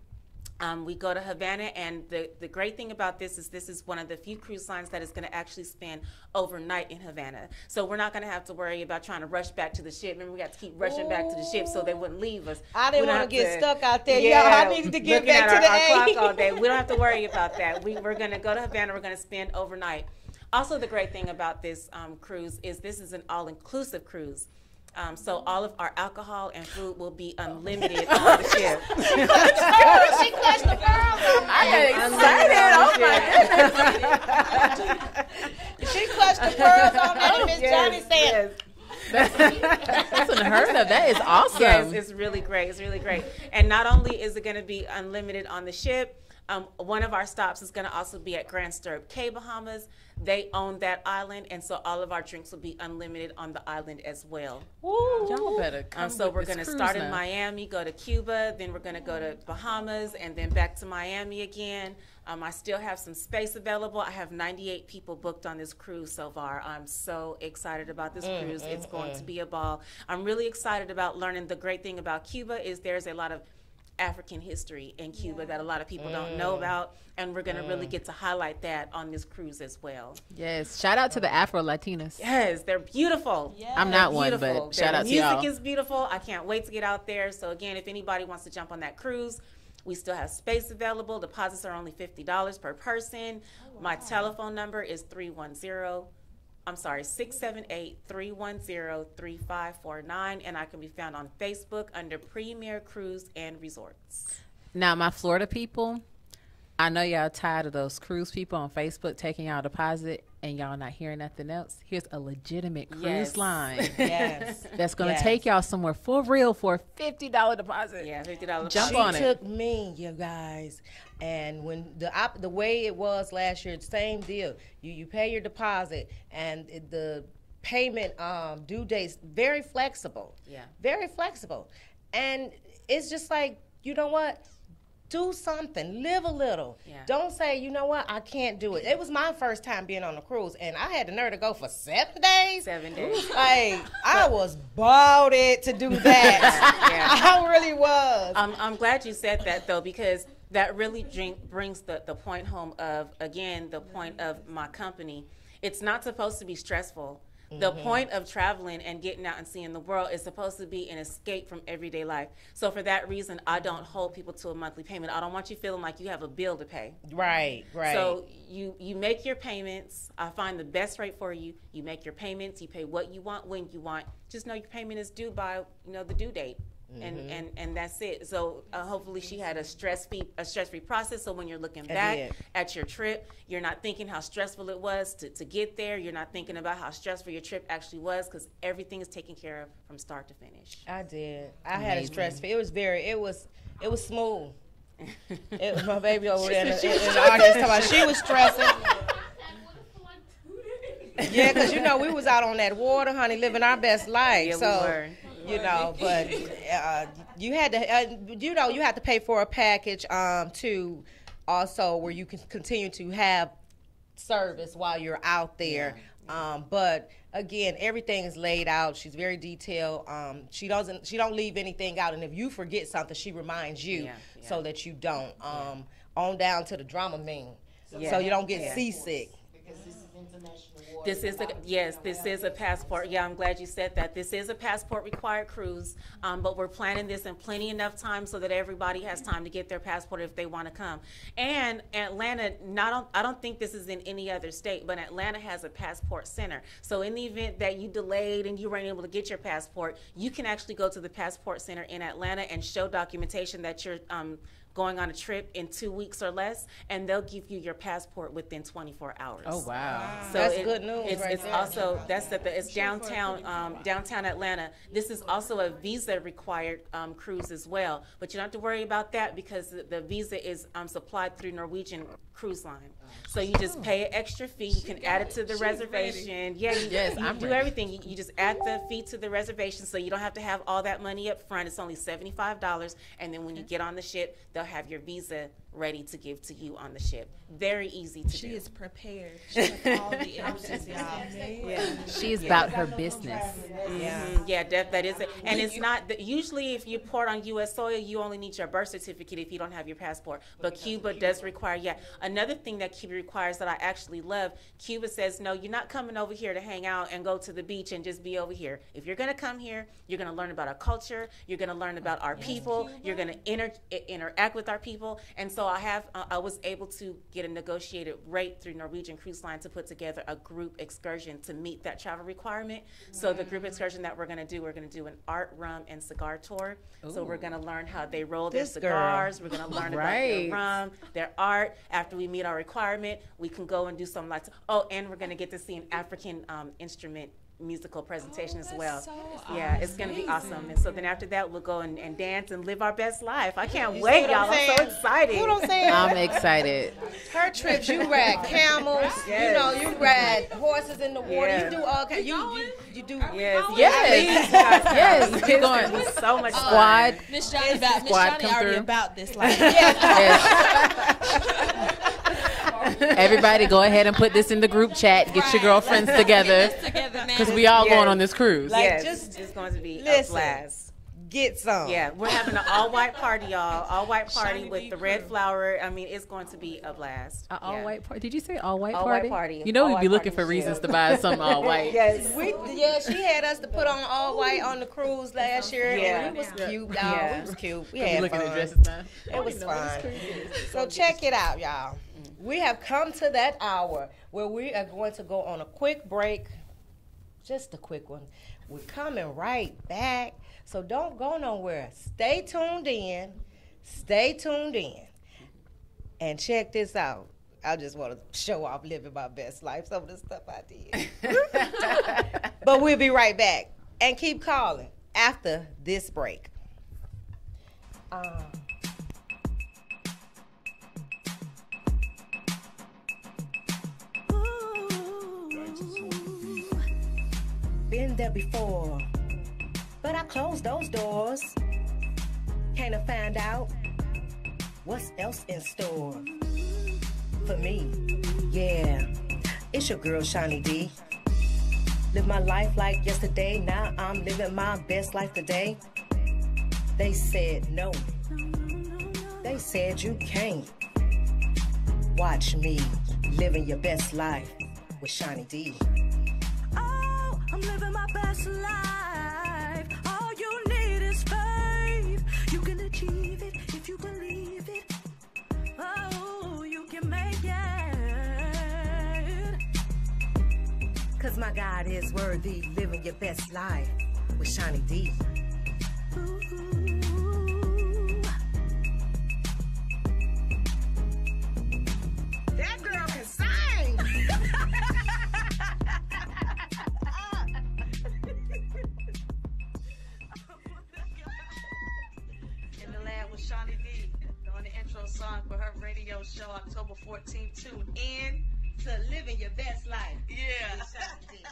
We go to Havana, and the great thing about this is one of the few cruise lines that is going to actually spend overnight in Havana. So we're not going to have to worry about trying to rush back to the ship. Remember, we got to keep rushing back to the ship so they wouldn't leave us. I didn't want to get stuck out there. Yeah, Y'all, I needed to get back to the our clock all day. We don't have to worry about that. We're going to go to Havana. We're going to spend overnight. Also, the great thing about this cruise is this is an all-inclusive cruise. So all of our alcohol and food will be unlimited on the ship. She clutched the pearls. I got excited. Oh my goodness. She clutched the pearls on that, and Miss Johnny said. That's unheard of. That is awesome. Yes, it's really great. It's really great. And not only is it going to be unlimited on the ship, one of our stops is going to also be at Grand Stirrup Cay, Bahamas. They own that island, and so all of our drinks will be unlimited on the island as well. Y'all better come. So we're going to start in Miami, go to Cuba, then we're going to go to Bahamas, and then back to Miami again. I still have some space available. I have 98 people booked on this cruise so far. I'm so excited about this cruise. It's going to be a ball. I'm really excited about learning. The great thing about Cuba is there's a lot of African history in Cuba that a lot of people don't know about, and we're going to really get to highlight that on this cruise as well. Yes, shout out to the Afro Latinas. Yes, they're beautiful. Yes. I'm not one, but shout out to y'all. Music is beautiful. I can't wait to get out there. So again, if anybody wants to jump on that cruise, we still have space available. Deposits are only $50 per person. My telephone number is 678-310-3549, and I can be found on Facebook under Premier Cruise and Resorts. Now, my Florida people, I know y'all tired of those cruise people on Facebook taking y'all deposit and y'all not hearing nothing else. Here's a legitimate cruise line. Yes. That's going to take y'all somewhere for real for a $50 deposit. Yeah, $50. Jump on it. She took me, you guys, and when the way it was last year, same deal. You pay your deposit, and the payment due dates very flexible. Yeah. Very flexible. And it's just like, you know what? Do something. Live a little. Yeah. Don't say, you know what, I can't do it. It was my first time being on a cruise, and I had the nerve to go for 7 days. 7 days. Like, I was bought it to do that. Yeah. I really was. I'm glad you said that, though, because that really brings the point home of, again, the point of my company. It's not supposed to be stressful. The point of traveling and getting out and seeing the world is supposed to be an escape from everyday life. So for that reason, I don't hold people to a monthly payment. I don't want you feeling like you have a bill to pay. Right. So you make your payments. I find the best rate for you. You make your payments. You pay what you want when you want. Just know your payment is due by the due date. And that's it. So hopefully she had a stress-free process. So when you're looking back at your trip, you're not thinking how stressful it was to get there. You're not thinking about how stressful your trip actually was, because everything is taken care of from start to finish. I did. I had a stress-free. It was smooth. It was my baby over there in the audience talking about she was stressing. Yeah, because we was out on that water, honey, living our best life. Yeah, so we were. But you had to, you had to pay for a package to also where you can continue to have service while you're out there. Yeah. But again, everything is laid out. She's very detailed. She don't leave anything out. And if you forget something, she reminds you so that you don't. On down to the Dramamine, so you don't get seasick. Because this is international This is a yes. This is a passport. Yeah, I'm glad you said that. This is a passport required cruise, but we're planning this in plenty enough time so that everybody has time to get their passport if they want to come. And Atlanta, I don't think this is in any other state, but Atlanta has a passport center. So in the event that you delayed and you weren't able to get your passport, you can actually go to the passport center in Atlanta and show documentation that you're going on a trip in 2 weeks or less, and they'll give you your passport within 24 hours. Oh wow! So That's good news. It's there. also it's downtown downtown Atlanta. This is also a visa required cruise as well, but you don't have to worry about that because the visa is supplied through Norwegian Cruise Line. So you just pay an extra fee. You can add it to the reservation. Yeah, you do everything. You just add the fee to the reservation, so you don't have to have all that money up front. It's only $75, and then when you get on the ship, they'll have your visa ready to give to you on the ship. Very easy to do. She is prepared. She has all the answers, y'all. She's about her business. Yeah, that is it. And it's not usually if you port on U.S. soil, you only need your birth certificate if you don't have your passport. But Cuba does require. Yeah, another thing that Cuba requires that I actually love. Cuba says no, you're not coming over here to hang out and go to the beach and just be over here. If you're going to come here, you're going to learn about our culture. You're going to learn about our people. You're going to interact with our people. And so I was able to get a negotiated rate through Norwegian Cruise Line to put together a group excursion to meet that travel requirement. So the group excursion that we're going to do an art, rum, and cigar tour. Ooh. So we're going to learn how they roll their cigars. We're going to learn about their rum, their art. After we meet our requirement, we can go and do some and we're going to get to see an African instrument musical presentation as well. So yeah, it's going to be awesome. And so then after that, we'll go and dance and live our best life. I can't wait, y'all. I'm so excited. What I'm saying? I'm excited. Her trips, you ride camels. You know, you ride horses in the water. Yeah. You do all kinds. You do. Yes. Keep going. So much Squad. Miss Johnny come already through. about this life. Everybody go ahead and put this in the group chat. Get your girlfriends together. Because we all going on this cruise. Like, it's going to be a listen, blast. Get some. Yeah, we're having an all-white party, y'all. All-white party with the red flower. I mean, it's going to be a blast. All-white party? Did you say all-white party? All-white party. You know we'd be All-white looking party for reasons to buy something all-white. Yes. She had us to put on all white on the cruise last year. Yeah. And it was cute, y'all. Yeah. It was cute. We Are we had looking fun. at dresses now? It was fun. So check it out, y'all. We have come to that hour where we are going to go on a quick break. Just a quick one. We're coming right back. So don't go nowhere. Stay tuned in. Stay tuned in. And check this out. I just want to show off living my best life, some of the stuff I did. But we'll be right back. And keep calling after this break. Been there before, but I closed those doors. Can't I find out what's else in store for me? Yeah, it's your girl Shani D. Live my life like yesterday, now I'm living my best life today. They said no, they said you can't. Watch me living your best life with Shani D. I'm living my best life. All you need is faith. You can achieve it if you believe it. Oh, you can make it. 'Cause my God is worthy, living your best life with Shani D. Ooh. That girl can sing. In the lab with Shawnee D doing the intro song for her radio show October 14th. Tune in To living your best life. Yeah. with Shani D.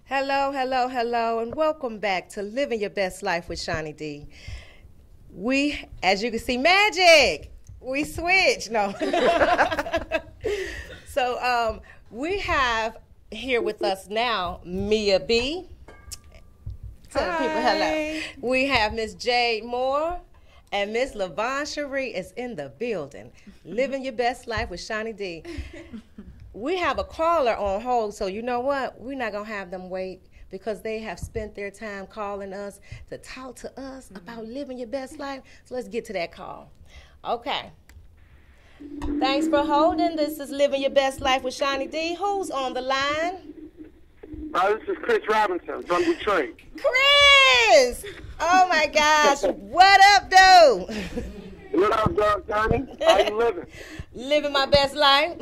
Hello, hello, hello, and welcome back to Living Your Best Life with Shawnee D. We, as you can see, magic. We switch. No. So we have here with us now Mia B. Tell people hello. We have Miss Jade Moore and Miss Livin Cherie is in the building. Living Your Best Life with Shawnee D. We have a caller on hold, so you know what? We're not going to have them wait because they have spent their time calling us to talk to us about living your best life. So let's get to that call. Okay. Thanks for holding. This is Living Your Best Life with Shawnee D. Who's on the line? This is Chris Robinson from Detroit. Chris! Oh, my gosh. What up, dude? What up, dog, Johnny? How you living? Living my best life.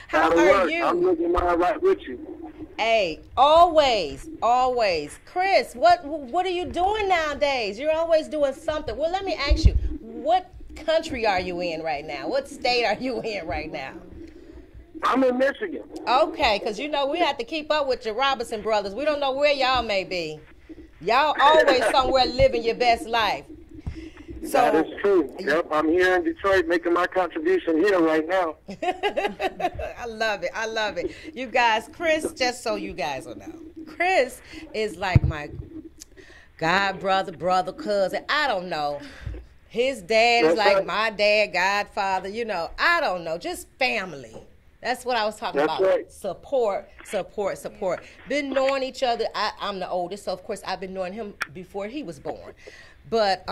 How Gotta are work. you? I'm looking right with you. Hey, always, always. Chris, what are you doing nowadays? You're always doing something. Well, let me ask you, what country are you in right now? What state are you in right now? I'm in Michigan. Okay, because you know we have to keep up with your Robinson brothers. We don't know where y'all may be. Y'all always somewhere living your best life. So, that is true. Yep, I'm here in Detroit making my contribution here right now. I love it. I love it. You guys, Chris, just so you guys will know, Chris is like my god brother, cousin. I don't know. His dad is like my dad, godfather. You know, I don't know. Just family. That's what I was talking about. Right. Support. Been knowing each other. I'm the oldest, so of course I've been knowing him before he was born. But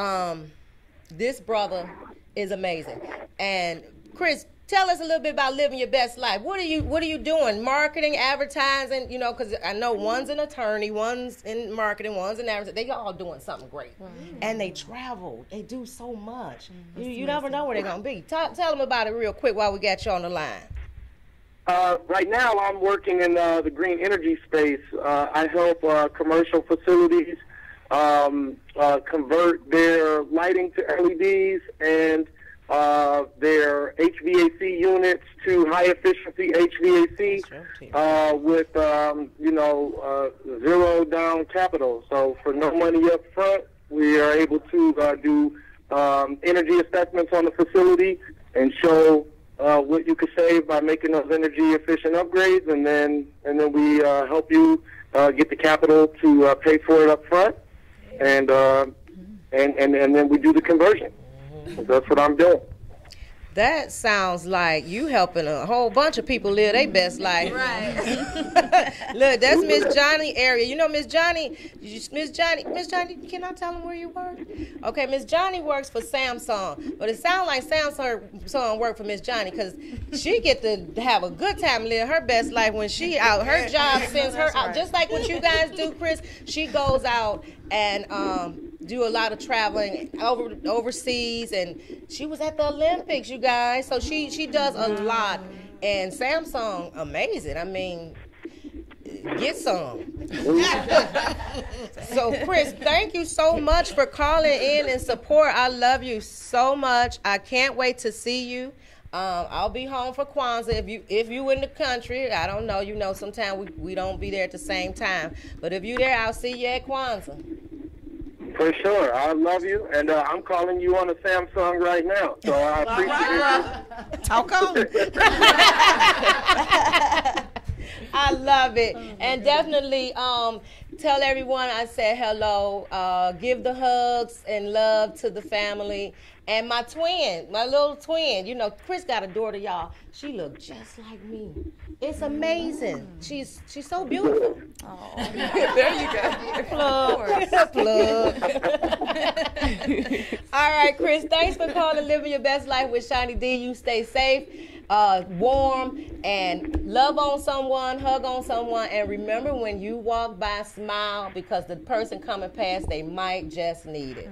this brother is amazing. And Chris, tell us a little bit about living your best life. What are you doing? Marketing, advertising, you know, because I know one's an attorney, one's in marketing, one's in advertising. They all doing something great. Mm-hmm. And they travel. They do so much. Mm-hmm. You never know where they're going to be. Tell them about it real quick while we got you on the line. Right now I'm working in the green energy space. I help commercial facilities convert their lighting to LEDs and their HVAC units to high efficiency HVAC with zero down capital. So for no money up front, we are able to do energy assessments on the facility and show what you could save by making those energy efficient upgrades, and then we help you get the capital to pay for it up front. And then we do the conversion. That's what I'm doing. That sounds like you helping a whole bunch of people live their best life. Right. Look, that's Miss Johnny area. You know Miss Johnny, can I tell them where you work? Okay, Miss Johnny works for Samsung. But it sounds like Samsung work for Miss Johnny because she get to have a good time living her best life when she out. Her job sends her out. Just like what you guys do, Chris, she goes out and do a lot of traveling overseas, and she was at the Olympics, you guys. So she does a lot, and Samsung, amazing. I mean, get some. So, Chris, thank you so much for calling in and support. I love you so much. I can't wait to see you. I'll be home for Kwanzaa. If you in the country, I don't know. You know, sometimes we don't be there at the same time. But if you there, I'll see you at Kwanzaa. For sure. I love you, and I'm calling you on a Samsung right now. So I appreciate it. Talk on. I love it. And definitely tell everyone I said hello. Give the hugs and love to the family. And my little twin, you know, Chris got a daughter, y'all. She look just like me. It's amazing. She's so beautiful. Oh, there you go. Plug. All right, Chris, thanks for calling Living Your Best Life with Shawnee D. You stay safe, warm, and love on someone, hug on someone, and remember when you walk by, smile, because the person coming past, they might just need it.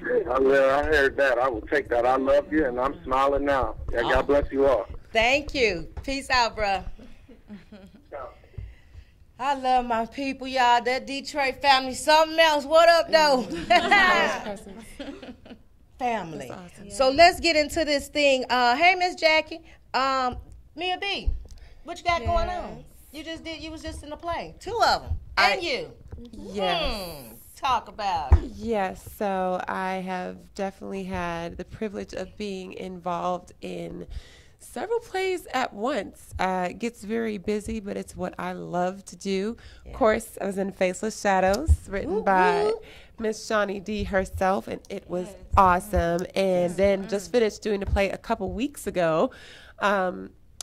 I heard that. I will take that. I love you, and I'm smiling now. God bless you all. Thank you. Peace out, bro. I love my people, y'all. That Detroit family, something else. What up, though? Family. Awesome. So let's get into this thing. Hey, Miss Jackie. Mia B, what you got going on? You was just in the play. 2 of them. And you. Yes. Talk about it. Yes, so I have definitely had the privilege of being involved in several plays at once. It gets very busy, but it's what I love to do. Yeah. Of course, I was in Faceless Shadows, written by Miss Shawnee D herself, and it was awesome. And then just finished doing the play a couple weeks ago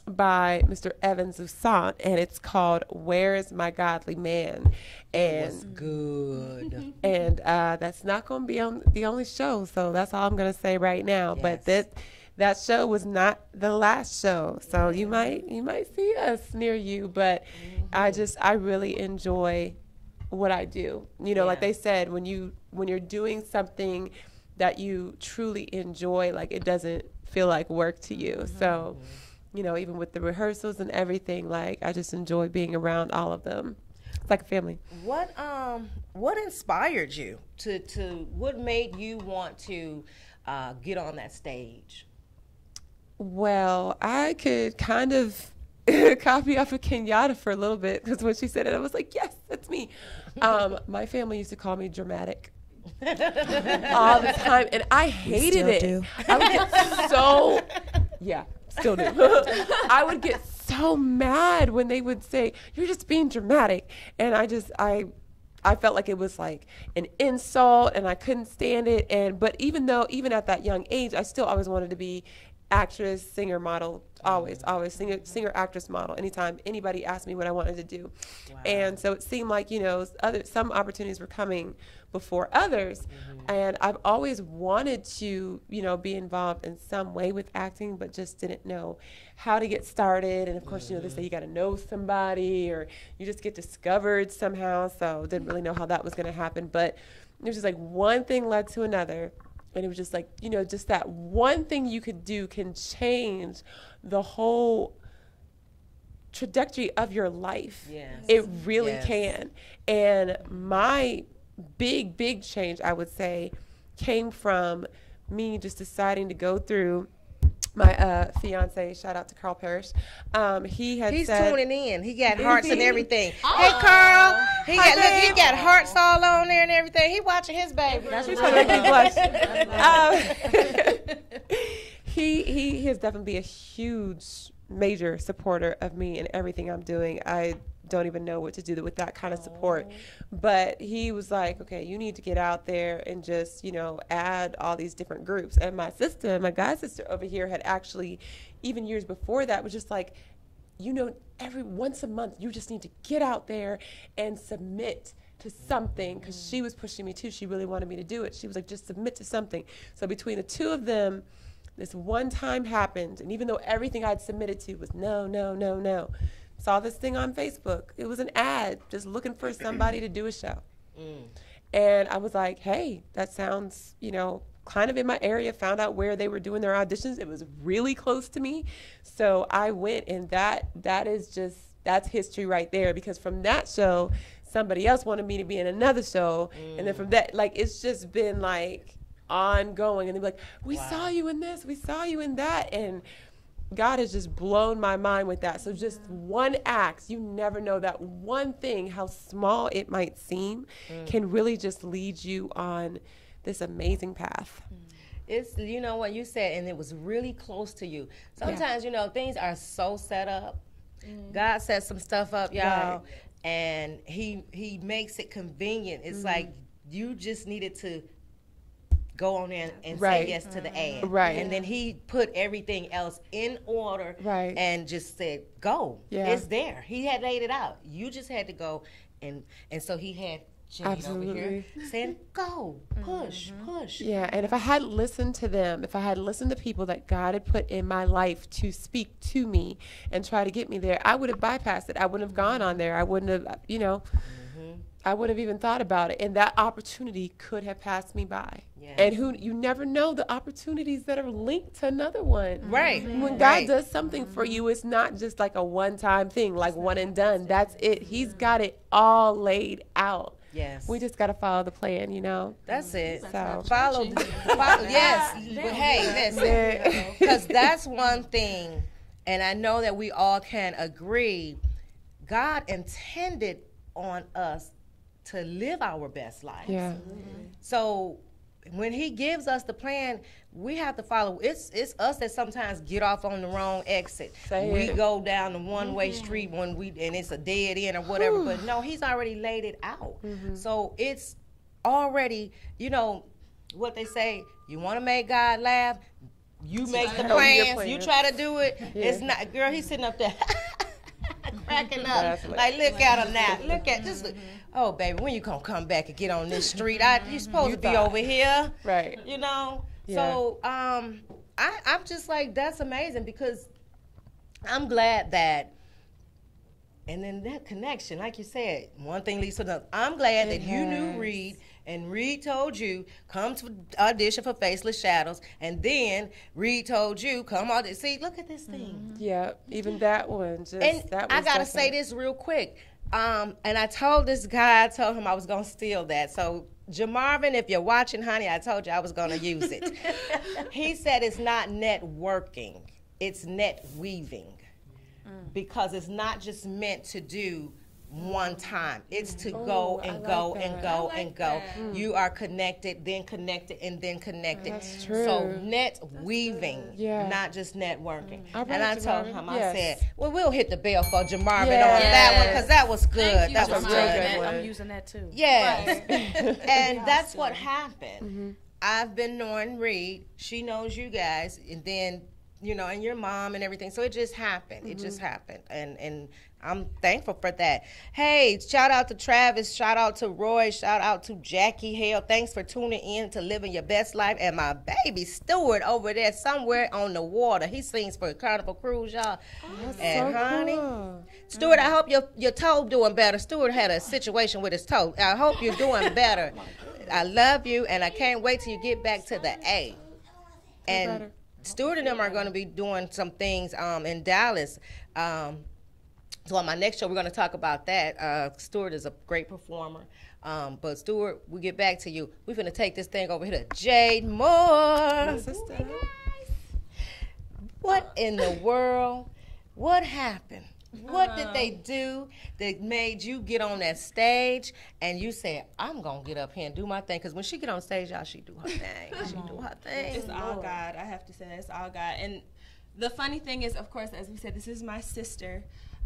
by Mr. Evans of Sant, and it's called Where's My Godly Man? And it was good. And that's not going to be on the only show, so that's all I'm going to say right now. Yes. But that show was not the last show, so you might see us near you. But I really enjoy what I do. You know, like they said, when you're doing something that you truly enjoy, like it doesn't feel like work to you. So, you know, even with the rehearsals and everything, like I just enjoy being around all of them. It's like a family. What inspired you to what made you want to get on that stage? Well, I could kind of copy off of Kenyatta for a little bit, because when she said it, I was like, yes, that's me. My family used to call me dramatic all the time, and I hated it. Do. I would get so, still do. I would get so mad when they would say, you're just being dramatic. And I felt like it was like an insult, and I couldn't stand it. But even at that young age, I still always wanted to be actress, singer, model, always singer, actress, model. Anytime anybody asked me what I wanted to do. Wow. And so it seemed like, you know, some opportunities were coming before others. And I've always wanted to, you know, be involved in some way with acting, but just didn't know how to get started. And of course, you know, they say you got to know somebody, or you just get discovered somehow. So didn't really know how that was going to happen. But it was just like one thing led to another. And it was just like, you know, just that one thing you could do can change the whole trajectory of your life. Yes. It really can. And my big change, I would say, came from me just deciding to go through my fiance, shout out to Carl Parrish. He's tuning in. He got hearts and everything. Oh. Hey, Carl. He got hearts all on there and everything. He watching his baby. That's right. He has definitely been a huge, major supporter of me and everything I'm doing. I don't even know what to do with that kind of support. But he was like, okay, you need to get out there and just, you know, add all these different groups. And my sister, my god sister over here, had actually, even years before that, was just like, you know, every once a month, you just need to get out there and submit to something, because she was pushing me too. She really wanted me to do it. She was like, just submit to something. So between the two of them, this one time happened. And even though everything I'd submitted to was no, saw this thing on Facebook. It was an ad just looking for somebody to do a show. And I was like, hey, that sounds, you know, kind of in my area. Found out where they were doing their auditions. It was really close to me. So I went, and that's history right there, because from that show, somebody else wanted me to be in another show. And then from that, like, it's just been like ongoing. And they'd be like, we saw you in this, we saw you in that. And God has just blown my mind with that. So just one act, you never know, that one thing, how small it might seem, can really just lead you on this amazing path. It's, you know what you said, and it was really close to you. Sometimes, you know, things are so set up. God set some stuff up, y'all, right, and he makes it convenient. It's like you just needed to go on in and say yes to the ad. Right. And then he put everything else in order and just said, go. Yeah. It's there. He had laid it out. You just had to go. And so he had Jade over here saying, go, push. Yeah, and if I had listened to them, if I had listened to people that God had put in my life to speak to me and try to get me there, I would have bypassed it. I wouldn't have gone on there. I wouldn't have, you know, I wouldn't have even thought about it. And that opportunity could have passed me by. Yes. And you never know the opportunities that are linked to another one. Right. When God does something for you, it's not just like a one-time thing, like one and done. That's it. He's got it all laid out. Yes. We just got to follow the plan, you know? That's it. So follow yes. But hey, listen. Because that's one thing, and I know that we all can agree, God intended on us to live our best lives. Yeah. So when he gives us the plan, we have to follow. It's us that sometimes get off on the wrong exit. We go down the one-way street and it's a dead end or whatever. But no, he's already laid it out. So it's already, you know, what they say, you want to make God laugh, you make the plans, you try to do it. It's not, girl, he's sitting up there cracking up. Like, look at him now. Look at, just look. Oh, baby, when you gonna come back and get on this street? You supposed to be over here. Right. You know? Yeah. So I'm just like, that's amazing, because I'm glad that, and then that connection, like you said, one thing leads to another. I'm glad that you knew Reed, and Reed told you, come to audition for Faceless Shadows, and then Reed told you, come audition. See, look at this thing. Yeah, even that one. Just, and that I was got to say this real quick. And I told this guy, I told him I was going to steal that. So, Jamarvin, if you're watching, honey, I told you I was going to use it. He said it's not networking, it's net weaving. Because it's not just meant to do one time. It's to go and go and go and go. You are connected, then connected, and then connected. That's true. So net weaving, not just networking. And I told him, I said, well, we'll hit the bell for Jamarvin on that one, because that was good. That was good. I'm using that too. Yes. And that's what happened. I've been knowing Reed. She knows you guys. And then, you know, and your mom and everything. So it just happened. It just happened. And I'm thankful for that. Hey, shout out to Travis. Shout out to Roy. Shout out to Jackie Hale. Thanks for tuning in to Living Your Best Life. And my baby Stewart over there somewhere on the water. He sings for Carnival Cruise, y'all. And honey, cool. Stewart, I hope your toe doing better. Stewart had a situation with his toe. I hope you're doing better. I love you, and I can't wait till you get back to the A. And Stewart and them are going to be doing some things in Dallas. So on my next show, we're going to talk about that. Stewart is a great performer. But Stewart, we get back to you. We're going to take this thing over here to Jade Moore. My sister. Hey guys. What in the world? What happened? What did they do that made you get on that stage and you said, I'm going to get up here and do my thing? Because when she get on stage, y'all, she do her thing. She do her thing. It's all God. I have to say, it's all God. And the funny thing is, of course, as we said, this is my sister.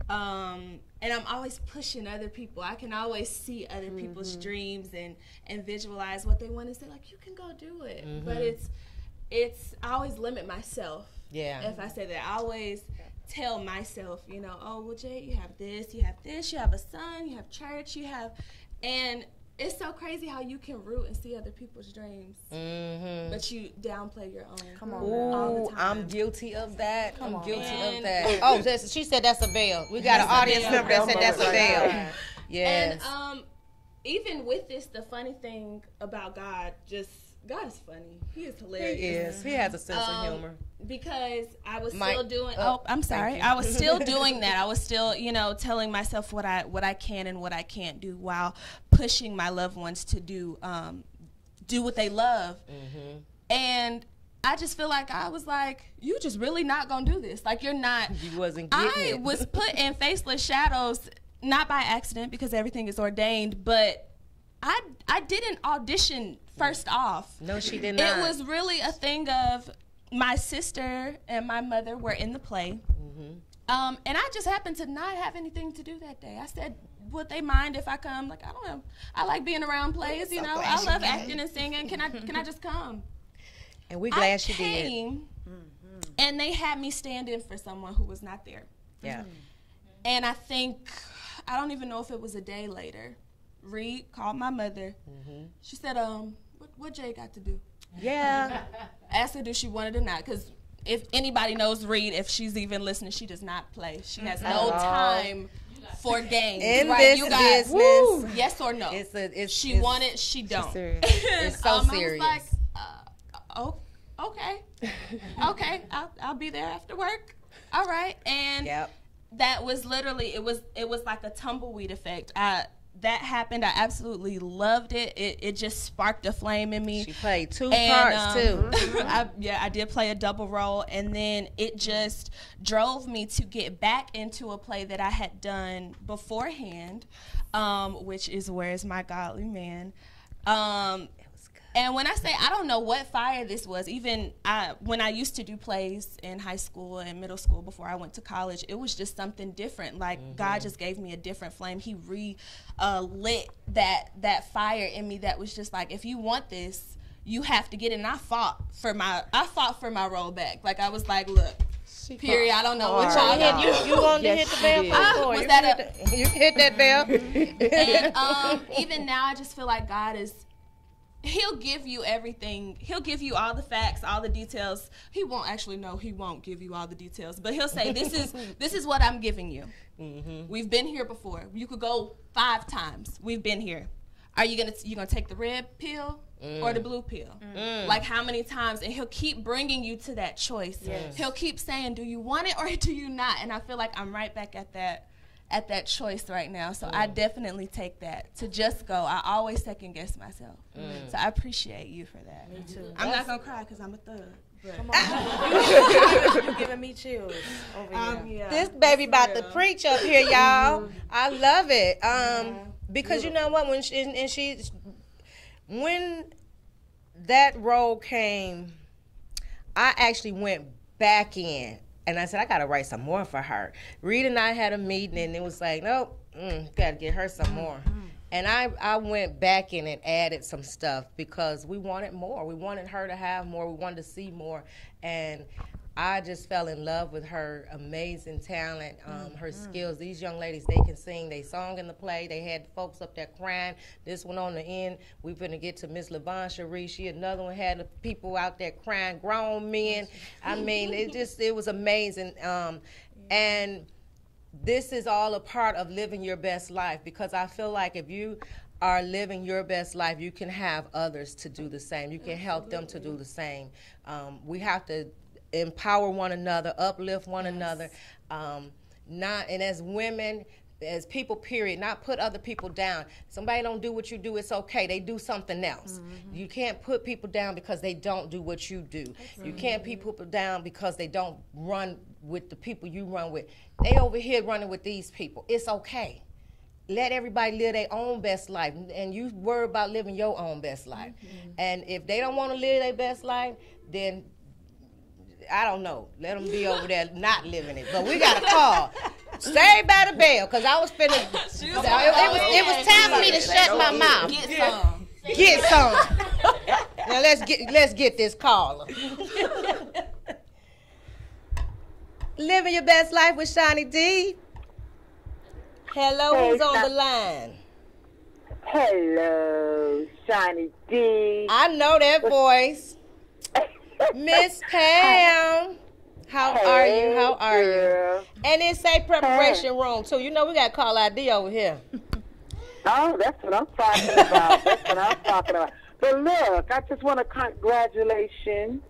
And I'm always pushing other people. I can always see other people's dreams and visualize what they want to say. Like, you can go do it. But I always limit myself. Yeah. If I say that, I always tell myself, you know, oh, well, Jay, you have this, you have a son, you have church, and it's so crazy how you can root and see other people's dreams, but you downplay your own. Come on, all the time. I'm guilty of that. I'm guilty of that. Oh, she said that's a veil. We got an audience member that said that's a veil. Yes. And even with this, the funny thing about God is funny. He is hilarious. He is. He has a sense of humor. Because I was still doing. I'm sorry. I was still doing that. I was still, you know, telling myself what I can and what I can't do, while pushing my loved ones to do what they love. And I just feel like I was like, you just really not gonna do this. Like, you're not. You wasn't getting it. I was put in Faceless Shadows not by accident, because everything is ordained, but I didn't audition first off. No, she did not. It was really a thing of my sister and my mother were in the play. And I just happened to not have anything to do that day. I said, would they mind if I come? Like, I like being around plays, you know. I love acting and singing. Can I just come? And we're glad she did. And they had me stand in for someone who was not there. Yeah. And I don't even know if it was a day later, Reed called my mother. She said, what Jay got to do? Yeah. Asked her if she wanted or not, because if anybody knows Reed, if she's even listening, she does not play. She has no time for games. In this business. Woo, yes or no? She want it, she don't. It's so serious. I was like, okay. Okay, I'll be there after work. All right. And that was literally, it was like a tumbleweed effect. that happened. I absolutely loved it. It just sparked a flame in me. She played two parts too. I did play a double role, and then it just drove me to get back into a play that I had done beforehand, which is Where's My Godly Man. And when I say I don't know what fire this was, even when I used to do plays in high school and middle school before I went to college, it was just something different. Like God just gave me a different flame. He lit that fire in me that was just like, if you want this, you have to get it. And I fought for my role back. Like I was like, look. Period. I don't know what y'all got. You wanted to hit the bell? Was that you hit that bell? And even now, I just feel like God is. He'll give you everything. He'll give you all the facts, all the details. He won't give you all the details, but he'll say, this is what I'm giving you. We've been here before. You could go 5 times. We've been here. Are you gonna take the red pill or the blue pill? Like how many times? And he'll keep bringing you to that choice. Yes. He'll keep saying, do you want it or do you not? And I feel like I'm right back at that choice right now. So I definitely take that to just go. I always second guess myself. So I appreciate you for that. Me too. I'm not gonna cry because I'm a thug. Come on. You're giving me chills over here. Yeah. This baby about to preach up here, y'all. I love it. Because you know what, when that role came, I actually went back in. And I said, I got to write some more for her. Reed and I had a meeting, and it was like, nope, got to get her some more. And I went back in and added some stuff because we wanted more. We wanted her to have more. We wanted to see more. And I just fell in love with her amazing talent, her skills. These young ladies, they can sing. They sung in the play. They had folks up there crying. This one on the end, we finna get to Miss Livin Cherie. She another one had the people out there crying, grown men. I mean, it was amazing. And this is all a part of living your best life, because I feel like if you are living your best life, you can have others to do the same. You can help them to do the same. We have to empower one another, uplift one another, and as women, as people, period, not put other people down. Somebody don't do what you do, it's okay. They do something else. You can't put people down because they don't do what you do. You can't put people down because they don't run with the people you run with. They over here running with these people. It's okay. Let everybody live their own best life, and you worry about living your own best life. And if they don't want to live their best life, then I don't know. Let them be over there not living it. But we got a call. Stay by the bell, because I was finna. It was time for me to shut my mouth. Get some. Now let's get this caller. Living your best life with Shawnee D. Hello, who's on the line? Hello, Shawnee D. I know that voice. Miss Pam, how are you? How are you? And it's a preparation room too. You know we got call ID over here. Oh, that's what I'm talking about. But look, I just want to congratulations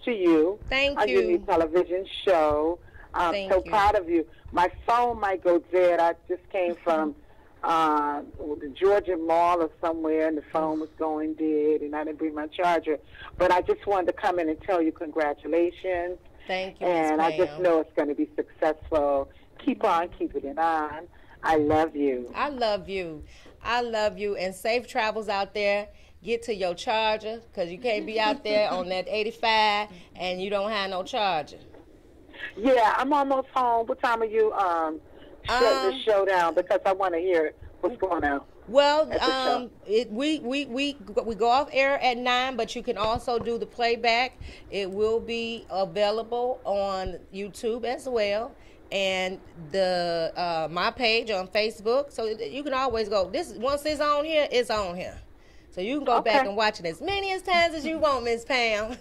to you. Thank on you. Your new television show. I'm so proud of you. My phone might go dead. I just came from the Georgia Mall or somewhere, and the phone was going dead, and I didn't bring my charger. But I just wanted to come in and tell you congratulations. Thank you, and Ms. I just know it's going to be successful. Keep on keeping it on. I love you. I love you. I love you. And safe travels out there. Get to your charger, because you can't be out there on that 85 and you don't have no charger. Yeah, I'm almost home. What time are you shutting the show down? Because I want to hear what's going on. Well, we go off air at 9, but you can also do the playback. It will be available on YouTube as well, and the my page on Facebook. So you can always go. Once it's on here, it's on here. So you can go back and watch it as many times as you want, Miss Pam.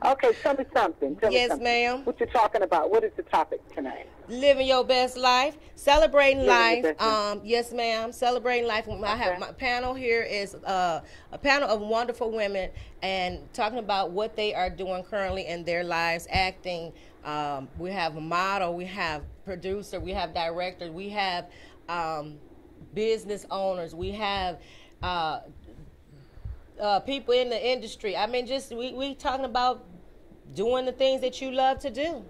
Okay, tell me something. Yes, ma'am. What you're talking about? What is the topic tonight? Living your best life, celebrating life. Yes, ma'am. Celebrating life. I have my panel here is a panel of wonderful women, and talking about what they are doing currently in their lives, acting. We have a model, we have producer, we have director, we have business owners. We have people in the industry. I mean, just we talking about doing the things that you love to do,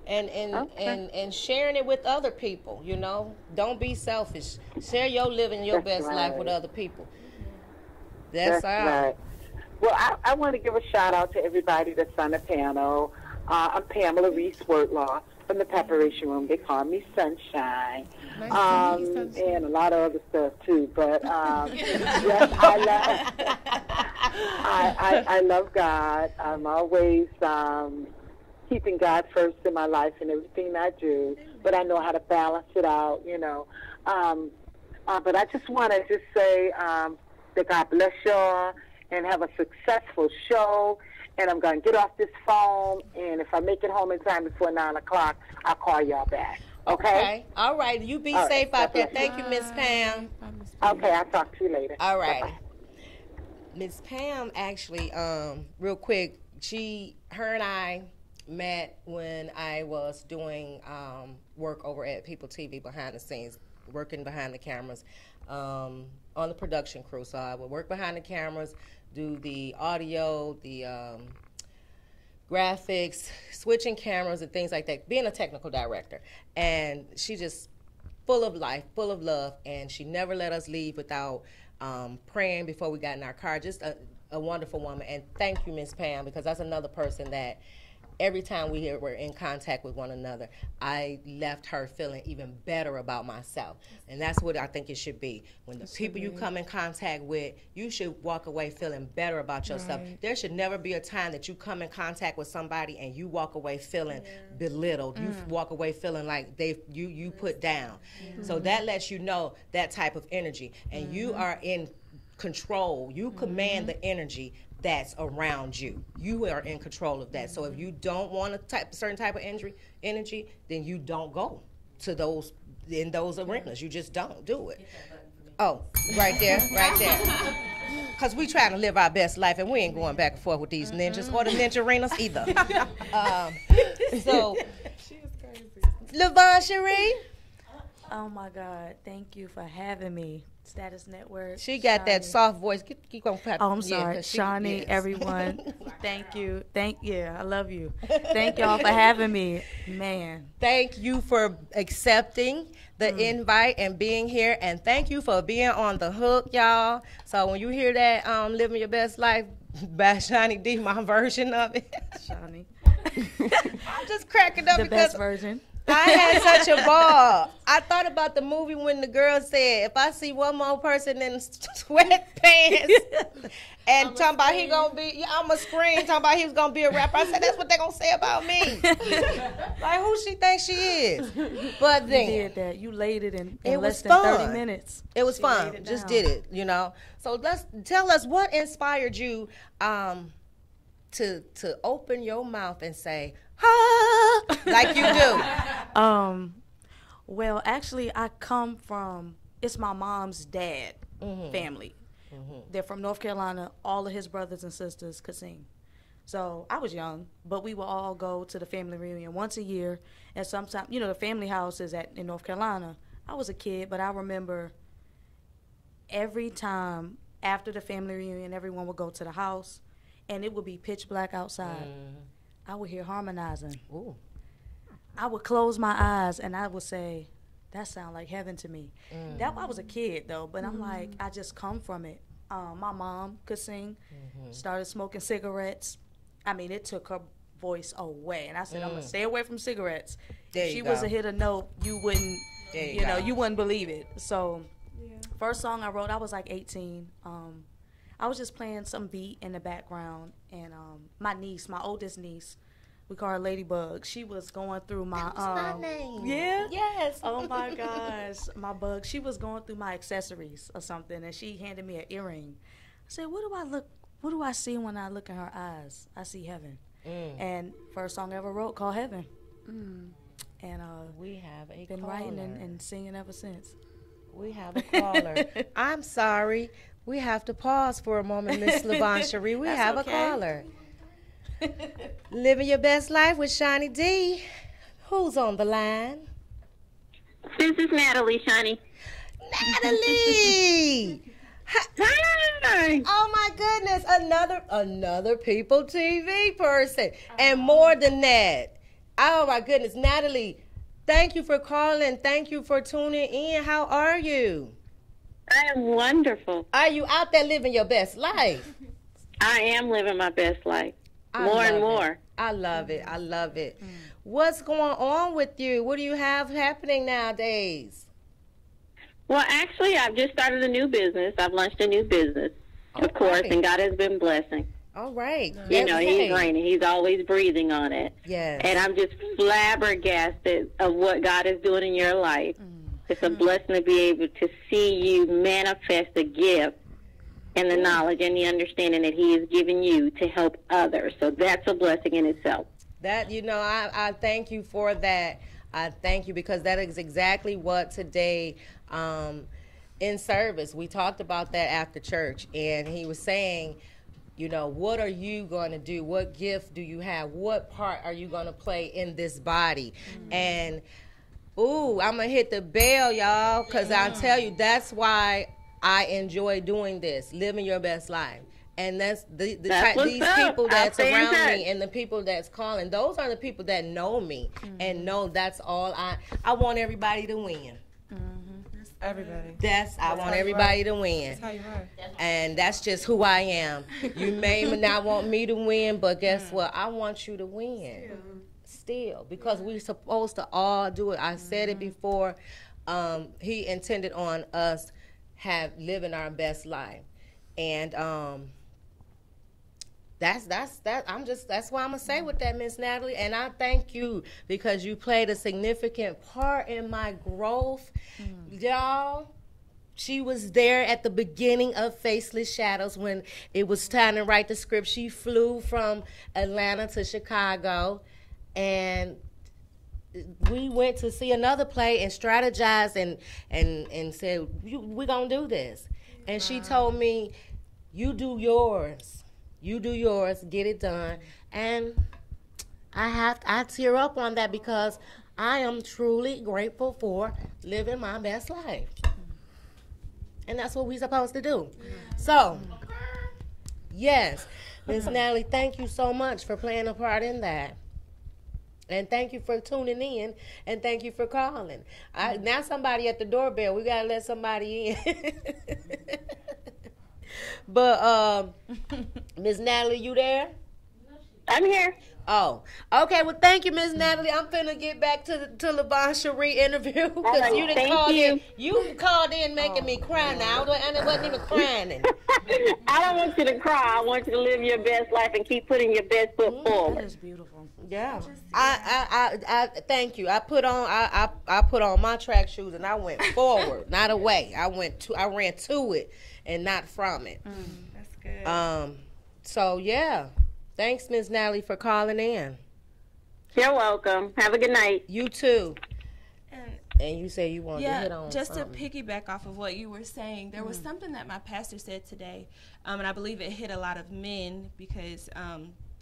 and sharing it with other people. You know, don't be selfish. Share your living your best life with other people. That's all. Right. Well, I want to give a shout out to everybody that's on the panel. I'm Pamela Reese Wordlaw from the Preparation Room. They call me Sunshine. Nice and a lot of other stuff too. But yes, I love God. I'm always keeping God first in my life and everything I do. But I know how to balance it out, you know. But I just want to just say that God bless y'all and have a successful show. And I'm going to get off this phone, and if I make it home in time before 9 o'clock, I'll call y'all back. Okay? All right. You be safe out there. Thank you, Miss Pam. Okay, I'll talk to you later. All right. Miss Pam, actually, real quick, her and I met when I was doing work over at People TV behind the scenes, working behind the cameras on the production crew. So I would work behind the cameras, do the audio, the graphics, switching cameras and things like that, being a technical director. And she just full of life, full of love, and she never let us leave without praying before we got in our car. Just a wonderful woman. And thank you, Miss Pam, because that's another person that every time we're in contact with one another, I left her feeling even better about myself. And that's what I think it should be. When the people you come in contact with, you should walk away feeling better about yourself. Right. There should never be a time that you come in contact with somebody and you walk away feeling belittled. You walk away feeling like you put down. So that lets you know that type of energy. And you are in control. You command the energy that's around you. You are in control of that. So if you don't want a certain type of energy, then you don't go to those arenas. You just don't do it. Oh, right there. Because we try to live our best life, and we ain't going back and forth with these ninjas or the ninja arenas either. So, Livin Cherie. Oh my God! Thank you for having me. Status Network. She got that soft voice. Keep going. Oh, I'm sorry, Shawnee. Yes. Everyone. Thank you. I love you. Thank y'all for having me, man. Thank you for accepting the invite and being here, and thank you for being on the hook, y'all. So when you hear that, living your best life by Shawnee D, my version of it. Shawnee. I'm just cracking up the because best version. I had such a ball. I thought about the movie when the girl said, if I see one more person in sweatpants and talking about he gonna be, I'm a scream, talking about he was gonna be a rapper. I said, that's what they gonna say about me. Like, who she thinks she is? But then. You did that. You laid it in it less was than fun. 30 minutes. It was fun. Just did it, you know. So tell us what inspired you to open your mouth and say, ah, like you do. Well, actually, I come from, it's my mom's dad family. They're from North Carolina. All of his brothers and sisters could sing. So I was young, but we would all go to the family reunion once a year. And sometimes, the family house is in North Carolina. I was a kid, but I remember every time after the family reunion, everyone would go to the house, and it would be pitch black outside. I would hear harmonizing. Ooh. I would close my eyes and I would say, that sounds like heaven to me. I was a kid though, but I'm like, I just come from it. My mom could sing, started smoking cigarettes. I mean, it took her voice away. And I said, I'm gonna stay away from cigarettes. If she was to hit a note, you wouldn't, you wouldn't believe it. So first song I wrote, I was like 18. I was just playing some beat in the background, and my niece, my oldest niece, we call her Ladybug. She was going through my my name. Yeah. Yes. Oh my gosh, my bug. She was going through my accessories or something, and she handed me an earring. I said, "What do I see when I look in her eyes? I see heaven." And first song I ever wrote called Heaven. And we have a been caller. writing and singing ever since. We have a caller. I'm sorry. We have to pause for a moment, Miss Livin Cherie. We have a caller. Living your best life with Shawnee D. Who's on the line? This is Natalie, Shawnee. Natalie. Hi. Oh my goodness, another People TV person, and more than that. Oh my goodness, Natalie, thank you for calling. Thank you for tuning in. How are you? I am wonderful. Are you out there living your best life? I am living my best life. I More and love more. it. I love it. I love it. What's going on with you? What do you have happening nowadays? Well, actually, I've just started a new business. I've launched a new business, of course, and God has been blessing. All right. You know, He's reigning. He's always breathing on it. Yes. And I'm just flabbergasted of what God is doing in your life. It's a blessing to be able to see you manifest the gift and the knowledge and the understanding that He is giving you to help others. So that's a blessing in itself. That, you know, I thank you for that. I thank you because that is exactly what today in service, we talked about that after church, and he was saying, you know, what are you going to do? What gift do you have? What part are you going to play in this body? And, ooh, I'm going to hit the bell, y'all, because I'll tell you, that's why I enjoy doing this, living your best life. And that's these people that's around me and the people that's calling. Those are the people that know me and know that's all I want everybody to win. Everybody. I want everybody to win. That's how you are. And that's just who I am. You may not want me to win, but guess what? I want you to win. Still. Because we're supposed to all do it. I said it before. He intended on us living our best life. And that's why I'm gonna say with that, Miss Natalie, and I thank you because you played a significant part in my growth. Y'all, she was there at the beginning of Faceless Shadows when it was time to write the script. She flew from Atlanta to Chicago, and we went to see another play and strategized and said, we're gonna do this. And she told me, you do yours, get it done. And I tear up on that because I am truly grateful for living my best life. And that's what we're supposed to do. So, yes, Miss Natalie, thank you so much for playing a part in that. And thank you for tuning in, and thank you for calling. Now somebody at the doorbell. We got to let somebody in. But, Miss Natalie, you there? I'm here. Oh, okay. Well, thank you, Miss Natalie. I'm finna get back to Livin Cherie interview because you didn't call in. You called in making me cry now. I wasn't even crying. I don't want you to cry. I want you to live your best life and keep putting your best foot forward. That is beautiful. Yeah. I thank you. I put on my track shoes and I went forward, not away. I ran to it and not from it. That's good. So yeah. Thanks, Ms. Natalie, for calling in. You're welcome. Have a good night. You too. And you say you wanted to hit on just something. to piggyback off of what you were saying, there was something that my pastor said today, and I believe it hit a lot of men because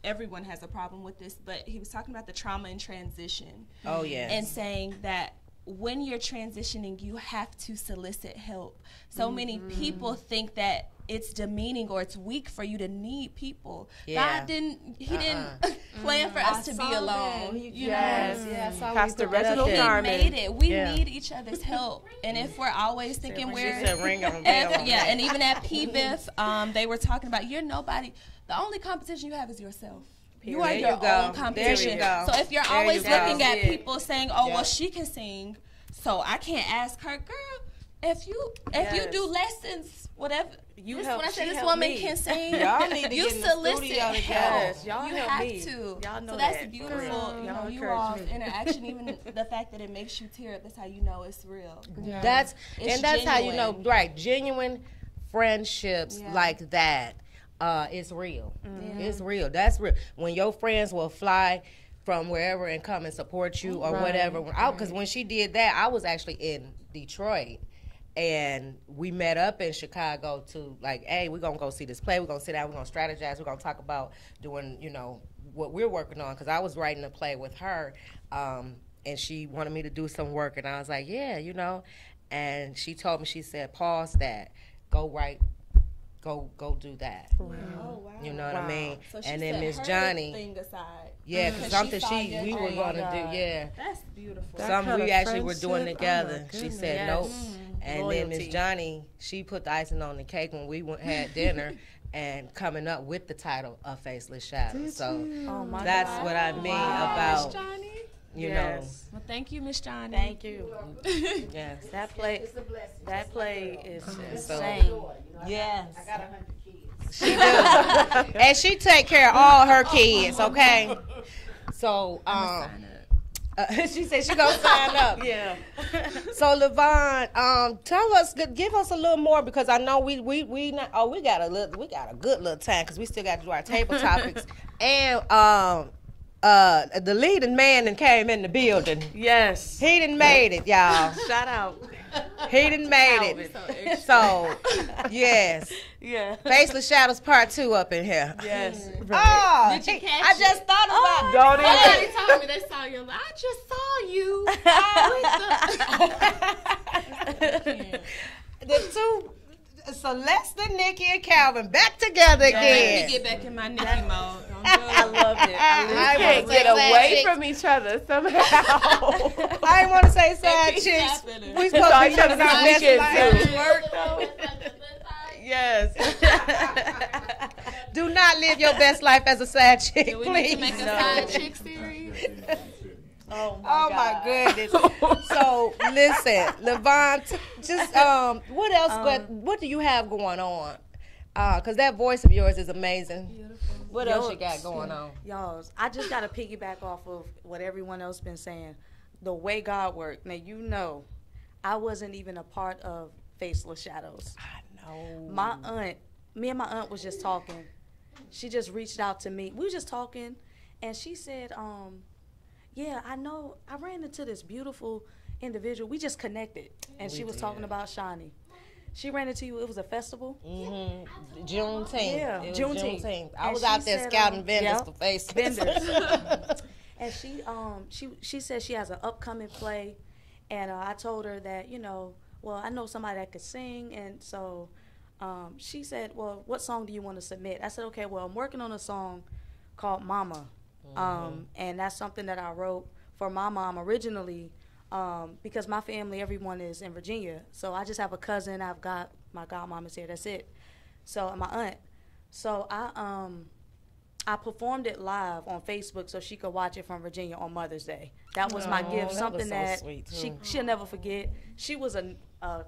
everyone has a problem with this, but he was talking about the trauma in transition. Oh, yes. And saying that when you're transitioning, you have to solicit help. So many people think that it's demeaning or it's weak for you to need people. Yeah. God didn't plan for us to be alone. Yes. Pastor Reginald He Carmen. made it. We need each other's help. And if we're always thinking and even at PBIF, they were talking about you're nobody. The only competition you have is yourself. You are your own competition. So if you're always looking at people saying, "Oh, well, she can sing, so I can't ask her." Girl, if you do lessons, whatever. This woman can sing. Y'all need to you get in the solicit studio help. together. Y'all you help have me. to. Y'all know so that's that. beautiful. You all's interaction, even the fact that it makes you tear up. That's how you know it's real. Yeah. That's genuine. how you know, right? Genuine friendships like that. It's real. It's real. That's real. When your friends will fly from wherever and come and support you or whatever. Because when she did that, I was actually in Detroit. And we met up in Chicago to hey, we're going to go see this play. We're going to sit down. We're going to strategize. We're going to talk about doing, what we're working on. Because I was writing a play with her. And she wanted me to do some work. And I was like, yeah, and she told me, she said, pause that, go do that. Oh, wow. You know what I mean? So she and then set Miss her Johnny, thing aside. yeah, because something we were going gonna do, yeah. That's beautiful. Something we actually were doing friendship, together. oh She said nope. And then Miss Loyalty. Johnny, she put the icing on the cake when we had dinner, and coming up with the title of Faceless Shadows. So Oh my that's God. what I mean Miss about, Johnny. you Yes. Well, thank you, Miss Johnny. Thank you. know. Yes. That play is So- insane. Yes. I got 100 kids. She do. And she take care of all her kids, okay? So, she said she gonna sign up. Yeah. So, Livin, tell us, give us a little more, because I know we got a good little time, because we still got to do our table topics, and the leading man that came in the building. Yes. He done made it, y'all. Shout out. He done made it. So, yes. Yeah. Faceless Shadows Part 2 up in here. Yes. Oh, Did you catch I just thought about Don't Somebody even. told me they saw you. I just saw you. the two, Celeste, Nikki, and Calvin back together Let again. me get back in my Nikki mode. Don't do I it. loved it. I Can't wanna get say away sad from each other somehow. chicks. I ain't want to say sad keep chicks. happening. We supposed to be living our best weekend, life. too. Work though. Yes. Do not live your best life as a sad chick, Do we need to please. make a side chick series? Oh Oh my goodness. So listen, Livin, what else? What do you have going on? Cause that voice of yours is amazing. Beautiful. What else you got going on? Y'all, I just got to piggyback off of what everyone else been saying. The way God worked. Now, you know, I wasn't even a part of Faceless Shadows. I know. Me and my aunt was just talking. She just reached out to me. We were just talking, and she said, yeah, I know, I ran into this beautiful individual. We just connected, and she was talking about Shawnee. She ran into you. It was a festival. Mm-hmm. Juneteenth. Yeah, It was Juneteenth. I was And out she there said, scouting vendors yep, for faces. vendors. And she said she has an upcoming play, and I told her that, you know, well, I know somebody that could sing, and so she said, well, what song do you want to submit? I said, okay, well, I'm working on a song called Mama, and that's something that I wrote for my mom originally, because my family, everyone is in Virginia, so I just have a cousin. I've got my godmom is here. That's it. So and my aunt. So I performed it live on Facebook so she could watch it from Virginia on Mother's Day. That was my gift, that something was so that sweet, too. she'll never forget. She was a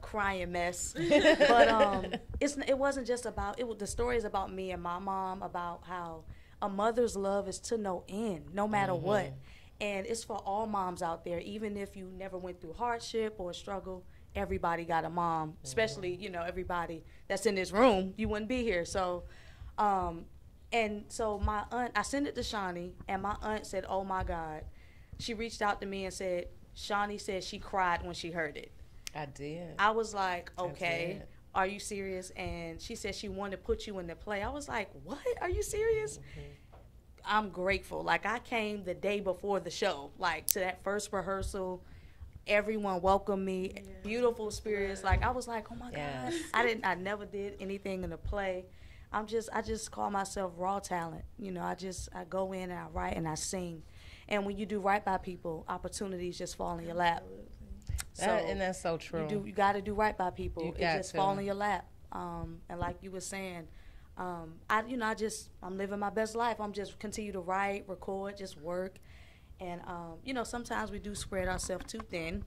crying mess, but it wasn't just about it. The story is about me and my mom, about how a mother's love is to no end, no matter what, and it's for all moms out there. Even if you never went through hardship or struggle, everybody got a mom. Especially, you know, everybody that's in this room, you wouldn't be here. So. And so my aunt, I sent it to Shawnee, and my aunt said, oh, my God. She reached out to me and said, Shawnee said she cried when she heard it. I did. I was like, okay, did. are you serious? And she said she wanted to put you in the play. I was like, what? Are you serious? I'm grateful. Like, I came the day before the show, like, to that first rehearsal. Everyone welcomed me. Yeah. Beautiful spirits. Like, I was like, oh, my God. I never did anything in the play. I just call myself raw talent. You know, I go in and I write and I sing. And when you do right by people, opportunities just fall in your lap. And that's so true. You got to do right by people. You it got just to. fall in your lap. And like you were saying, I'm living my best life. I'm just continue to write, record, just work. And, you know, sometimes we do spread ourselves too thin.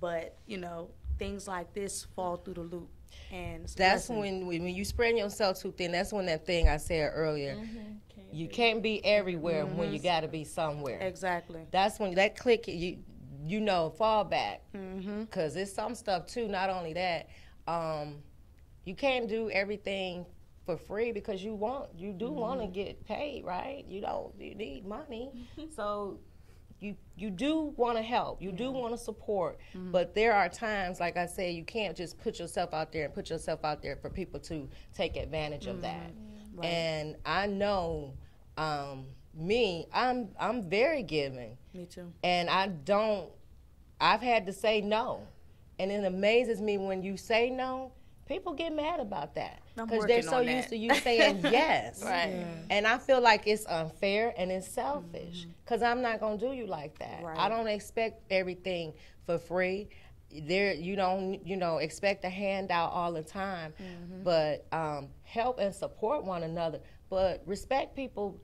But, you know, things like this fall through the loop. And that's when you spread yourself too thin. That's when that thing I said earlier. You can't be everywhere when you got to be somewhere. Exactly. That's when that click. You know, fall back, because it's some stuff too. Not only that, you can't do everything for free because you do want to get paid, right? You need money, so. You do want to help. You do want to support. But there are times, like I said, you can't just put yourself out there for people to take advantage of that. Right. And I know me, I'm very giving. Me too. And I've had to say no. And it amazes me when you say no, people get mad about that. Because they're so used to you saying yes. Right. Yeah. And I feel like it's unfair and it's selfish. Because I'm not going to do you like that. Right. I don't expect everything for free. You don't, expect a handout all the time. But help and support one another. But respect people's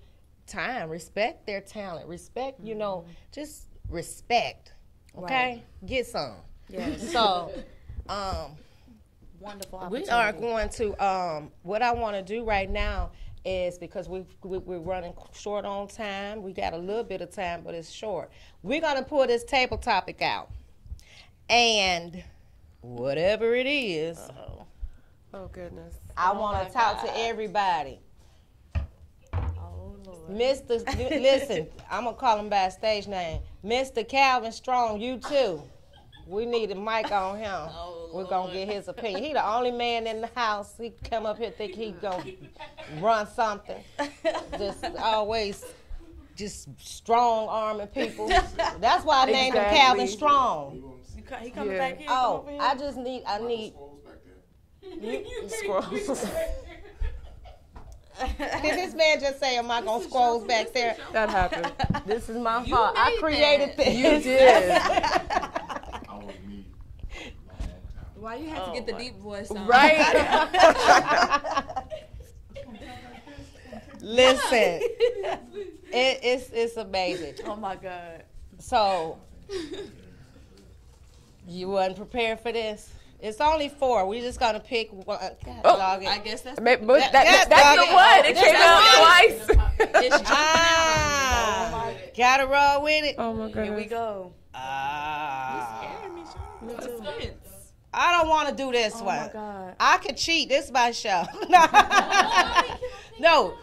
time. Respect their talent. Respect, just respect. Okay? Right. Get some. Yes. So, wonderful opportunity. we are going to, what I want to do right now is, because we're running short on time. We got a little bit of time, but it's short. We're going to pull this table topic out. And whatever it is, oh goodness, I want to talk to everybody. Mr. Listen, I'm going to call him by his stage name. Mr. Calvin Strong, you too. We need a mic on him. We're going to get his opinion. He the only man in the house. He come up here think he going to run something. Just always just strong arming people. That's why I named him Calvin Strong. He coming back here? I need scrolls. Did this man just say, am I going to scrolls back there? That happened. This is my fault. I created this. You did. Why you have to get the deep voice on? Right. Listen, it's amazing. Oh my God. So, you wasn't prepared for this? It's only 4. We just gonna pick one. I guess that's that's the one. It came out twice. Gotta roll with it. Oh my goodness. Here we go. I don't want to do this one. Oh my God. I could cheat. This is my show. No.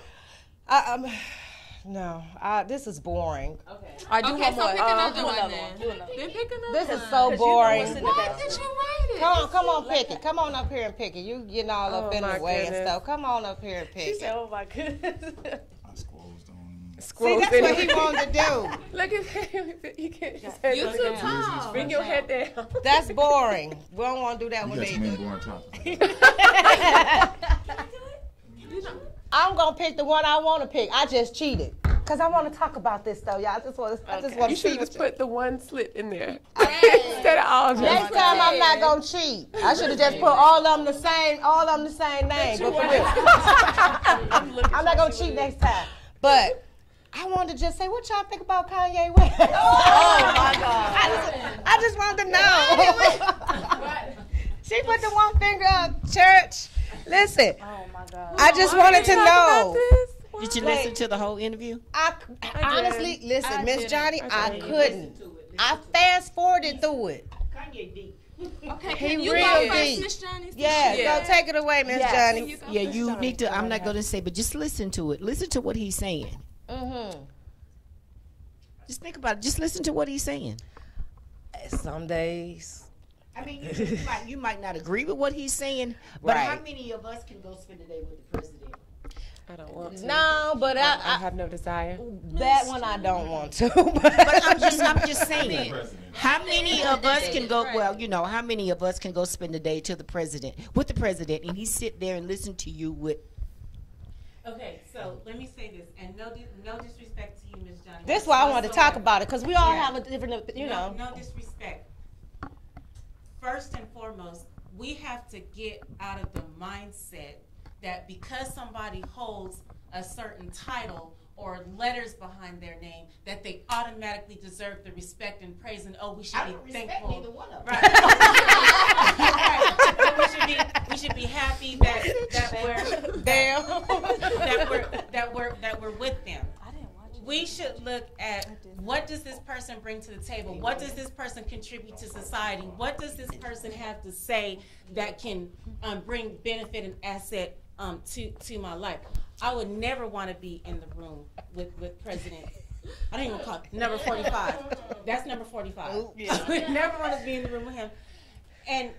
This is boring. Okay. I do okay, one so more. pick another one one. then. Do another. Then pick another This one. is so boring. Why did you write it? Come on, pick it. Come on up here and pick it. You getting all up in the way and stuff. Come on up here and pick She it. said, oh my goodness. See, that's what he wanted to do. Look at him. You can't. You too tall. Bring your head down. That's boring. We don't want to do that one either. I'm gonna pick the one I want to pick. I just cheated because I want to talk about this though, y'all. I just want to. You should just put the one slit in there instead of all of them. Next time I'm not gonna cheat. I should have just put all of them the same name. But for real, I'm not gonna cheat next time. But I wanted to just say, what y'all think about Kanye West? Oh my God. I just wanted to know. She put the one finger up, church. Listen. Oh my God. I just wanted to know. Did you listen to the whole interview? I honestly, listen, Miss Johnny, I couldn't. I fast forwarded through it. Kanye deep. Okay, He can you real go first, deep. Miss Johnny? Yeah, go take it away, Miss Johnny. Yeah, you need to. I'm not going to say, but just listen to it. Listen to what he's saying. Just think about it. Just listen to what he's saying. Some days. I mean, you might not agree with what he's saying, but Right. how many of us can go spend a day with the president? I don't want to. No, but I have no desire. That one I don't want to. But I'm just saying. How many of us can go? Well, how many of us can go spend a day with the president, and he sit there and listen to you with. Okay, so let me say this, and no disrespect to you, Ms. Johnny. This is why I wanted to talk about it, because we all have a different, No disrespect. First and foremost, we have to get out of the mindset that because somebody holds a certain title or letters behind their name, that they automatically deserve the respect and praise, and we should be thankful. Neither one of them. Right. Right. We should be happy that we're with them. We should look at what does this person bring to the table? What does this person contribute to society? What does this person have to say that can bring benefit and asset to my life? I would never want to be in the room with President. I don't even call it number 45. That's number 45. Yeah. I would never want to be in the room with him. And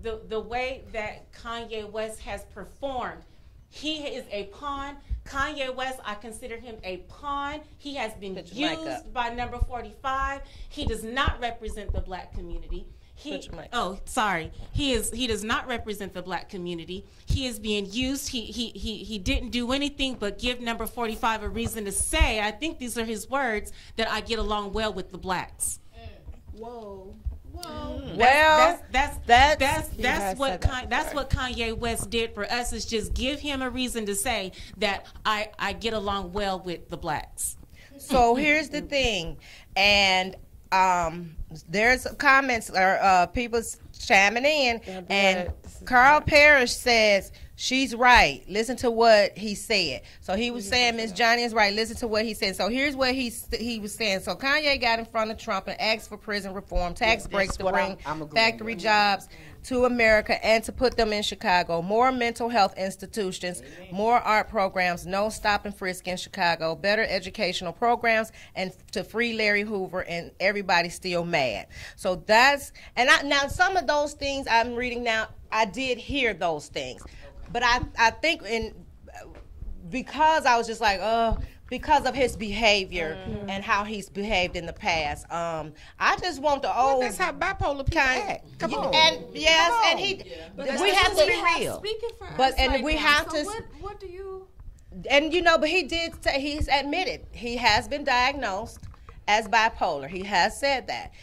the way that Kanye West has performed, he is a pawn. Kanye West, I consider him a pawn. He has been used by number 45. He does not represent the black community. He does not represent the black community. He is being used. He didn't do anything but give number 45 a reason to say, I think these are his words, that I get along well with the blacks. Whoa. Well, that's what Kanye West did for us, is just give him a reason to say that I get along well with the blacks. So here's the thing, and there's comments or people chiming in, and Carl Parrish says she's right. Listen to what he said. So he was saying Miss Johnny is right. Listen to what he said. So here's what he was saying. So Kanye got in front of Trump and asked for prison reform, tax breaks to bring factory jobs to America and to put them in Chicago, more mental health institutions, more art programs, no stop and frisk in Chicago, better educational programs, and to free Larry Hoover, and everybody's still mad. So that's, and now some of those things I'm reading now, I did hear those things. But I think because I was just like, because of his behavior and how he's behaved in the past, I just want the old. That's how bipolar people act. Come on. And yes, and we have to be real. Speaking for but us and right we now, have so to. What do you? And but he did say, he's admitted he has been diagnosed as bipolar. He has said that.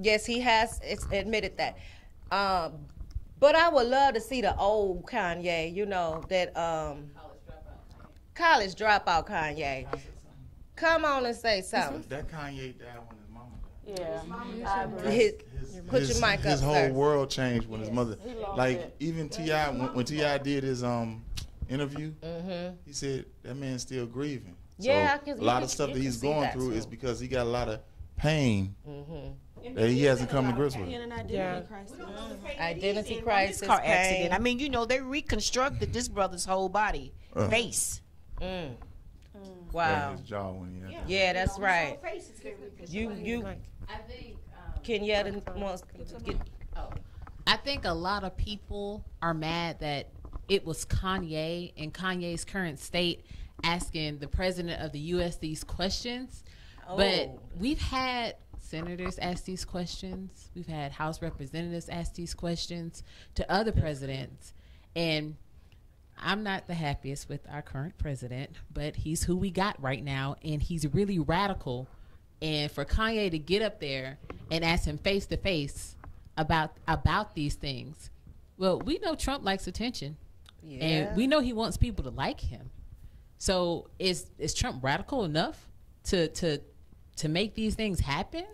Yes, he has admitted that. But I would love to see the old Kanye, that college dropout Kanye. Come on and say something. That Kanye died when his mama died. Yeah. Put your mic up, his whole sir. world changed when his mother, like even T.I., when T.I. did his interview, he said that man's still grieving. Yeah, so a lot of stuff that he's going through is because he got a lot of pain that he hasn't come to grips with. Identity crisis, car pain. accident. I mean, they reconstructed this brother's whole body, face. Wow. His jaw when he had Yeah, that's right. You I think Kenyatta wants to get. I think a lot of people are mad that it was Kanye in Kanye's current state asking the president of the U.S. these questions. But we've had senators ask these questions. We've had House representatives ask these questions to other presidents. And I'm not the happiest with our current president, but he's who we got right now, and he's really radical. And for Kanye to get up there and ask him face to face about these things, well, we know Trump likes attention, and we know he wants people to like him. So is Trump radical enough to make these things happen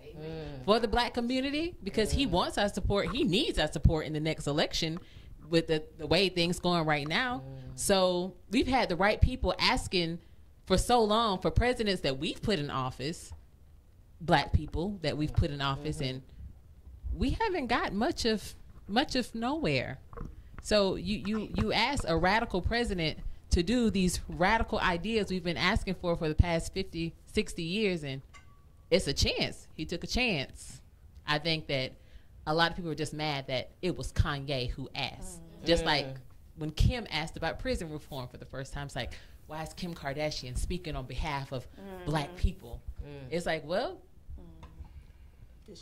for the black community? Because he wants our support. He needs our support in the next election with the way things going right now. So we've had the right people asking for so long for presidents that we've put in office, black people that we've put in office, and we haven't got much of nowhere. So you ask a radical president to do these radical ideas we've been asking for the past 50, 60 years, and it's a chance. He took a chance. I think that a lot of people are just mad that it was Kanye who asked. Just like when Kim asked about prison reform for the first time, it's like, why is Kim Kardashian speaking on behalf of black people? It's like, well,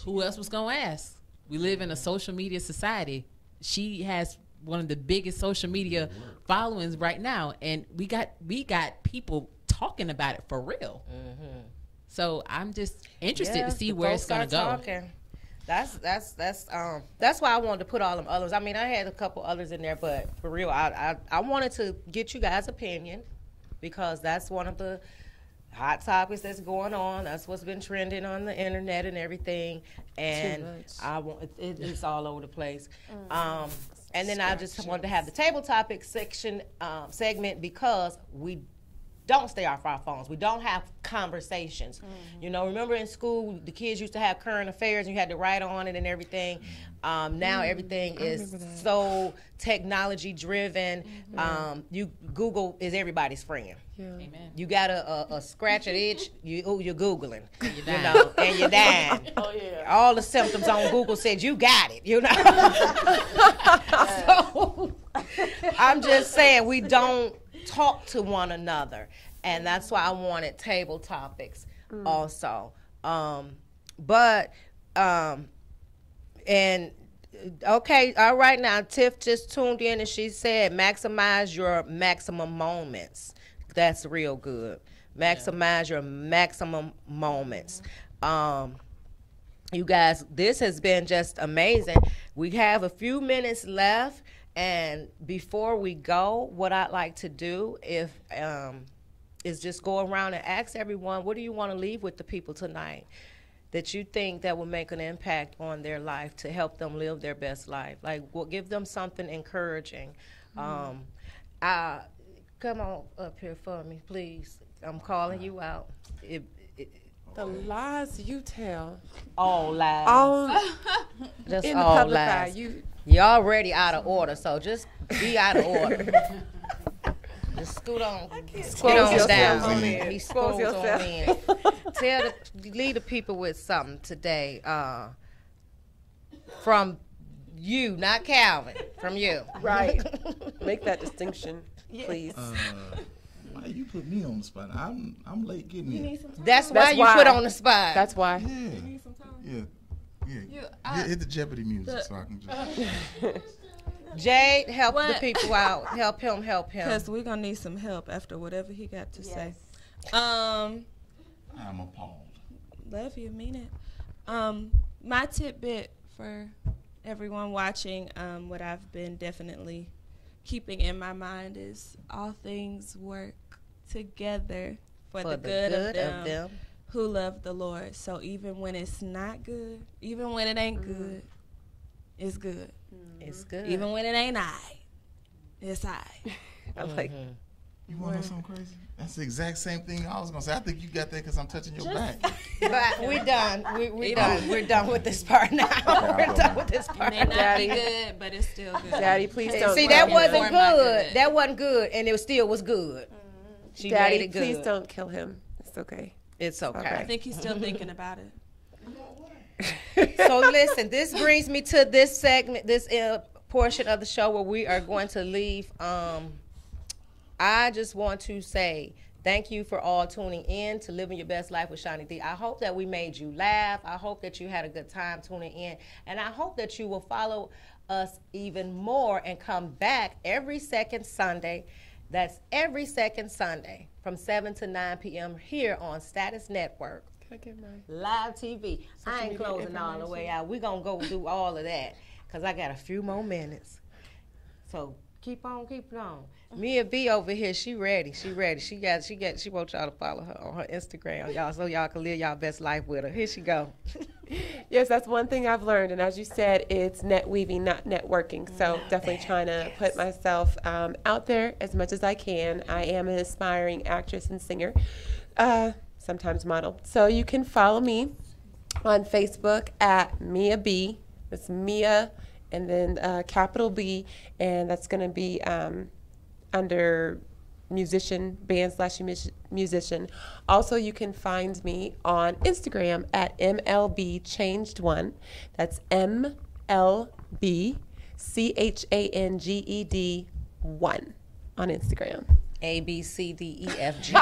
who else was going to ask? We live in a social media society. She has one of the biggest social media followings right now, and we got people talking about it for real. So I'm just interested to see where it's going to go. Talking. That's why I wanted to put all them others. I mean, I had a couple others in there, but for real, I wanted to get you guys' opinion, because that's one of the hot topics that's going on. That's what's been trending on the internet and everything, and it's all over the place. And then I just wanted to have the table topic segment, because we don't stay off our phones. We don't have conversations. Remember in school, the kids used to have current affairs and you had to write on it and everything. Now everything is so technology driven. You Google is everybody's friend. Amen. You got a scratch an itch, you're Googling, and you're dying. All the symptoms on Google said you got it, So I'm just saying we don't talk to one another, and that's why I wanted table topics also. But And okay, all right now, Tiff just tuned in and she said maximize your maximum moments. That's real good. Maximize your maximum moments. You guys, this has been just amazing. We have a few minutes left, and before we go, what I'd like to do is just go around and ask everyone, what do you want to leave with the people tonight that you think that will make an impact on their life to help them live their best life? Like, well, give them something encouraging. Come on up here for me, please. I'm calling you out. The lies you tell. All lies. Just in the all public lies. eye, You're already out of order, so just be out of order. Just scoot on down. He scoots on in. Lead the people with something today from you, not Calvin, from you. Right. Make that distinction, please. Why you put me on the spot? I'm late getting in. That's why you put on the spot. That's why. Yeah. Hit the Jeopardy music so I can just. Jade, help the people out. Help him. Because we're going to need some help after whatever he got to say. I'm appalled. Love you, mean it. My tidbit for everyone watching, what I've been definitely keeping in my mind is all things work together for the good of them who love the Lord. So even when it's not good, even when it ain't good, it's good. It's good. Even when it ain't it's I like. You want to know something crazy? That's the exact same thing I was gonna say. I think you got that because I'm touching your back. But we're done. We're done. We're done with this part now. We're done with this part. It may not be good, but it's still good. Daddy, please don't. See, that wasn't good. That wasn't good, and it still was good. She Daddy, made it good. Please don't kill him. It's okay. It's okay. I think he's still thinking about it. So listen, this brings me to this segment, this portion of the show where we are going to leave. I just want to say thank you for all tuning in to Living Your Best Life with Shawnee D. I hope that we made you laugh. I hope that you had a good time tuning in. And I hope that you will follow us even more and come back every second Sunday. That's every second Sunday from 7 to 9 p.m. here on Status Network. Can I get mine? Live TV. I ain't closing all the way out. We're going to go do all of that because I got a few more minutes. So keep on keeping on. Mia B over here, she ready. She wants y'all to follow her on her Instagram, y'all, so y'all can live y'all best life with her. Here she go. Yes, that's one thing I've learned, and as you said, it's net weaving, not networking. So definitely trying to put myself out there as much as I can. I am an aspiring actress and singer, sometimes model. So you can follow me on Facebook at Mia B. That's Mia, and then capital B, and that's going to be under musician, band/musician. Also, you can find me on Instagram at MLBChanged1. That's MLBCHANGED 1 on Instagram. ABCDEFG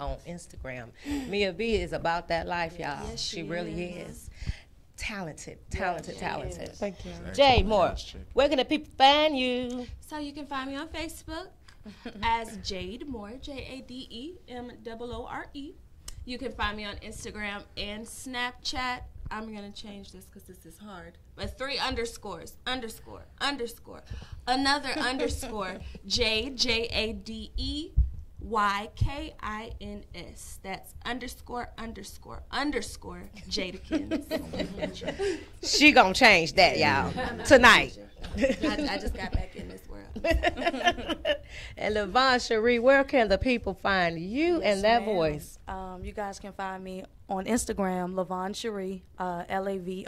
on Instagram. Mia B is about that life, y'all. Yes, she really is. Talented. Thank you. Jay Moore, where can the people find you? So you can find me on Facebook as Jade Moore, JADEMOORE. You can find me on Instagram and Snapchat. I'm going to change this because this is hard. But 3 underscores, underscore, another underscore, Jade, JADEYKINS. That's underscore Jadakins. She gonna change that, y'all, tonight. I just got back in this world. And Livin Cherie, where can the people find you and that voice? You guys can find me on Instagram, Livin Cherie, LAVONSHEREE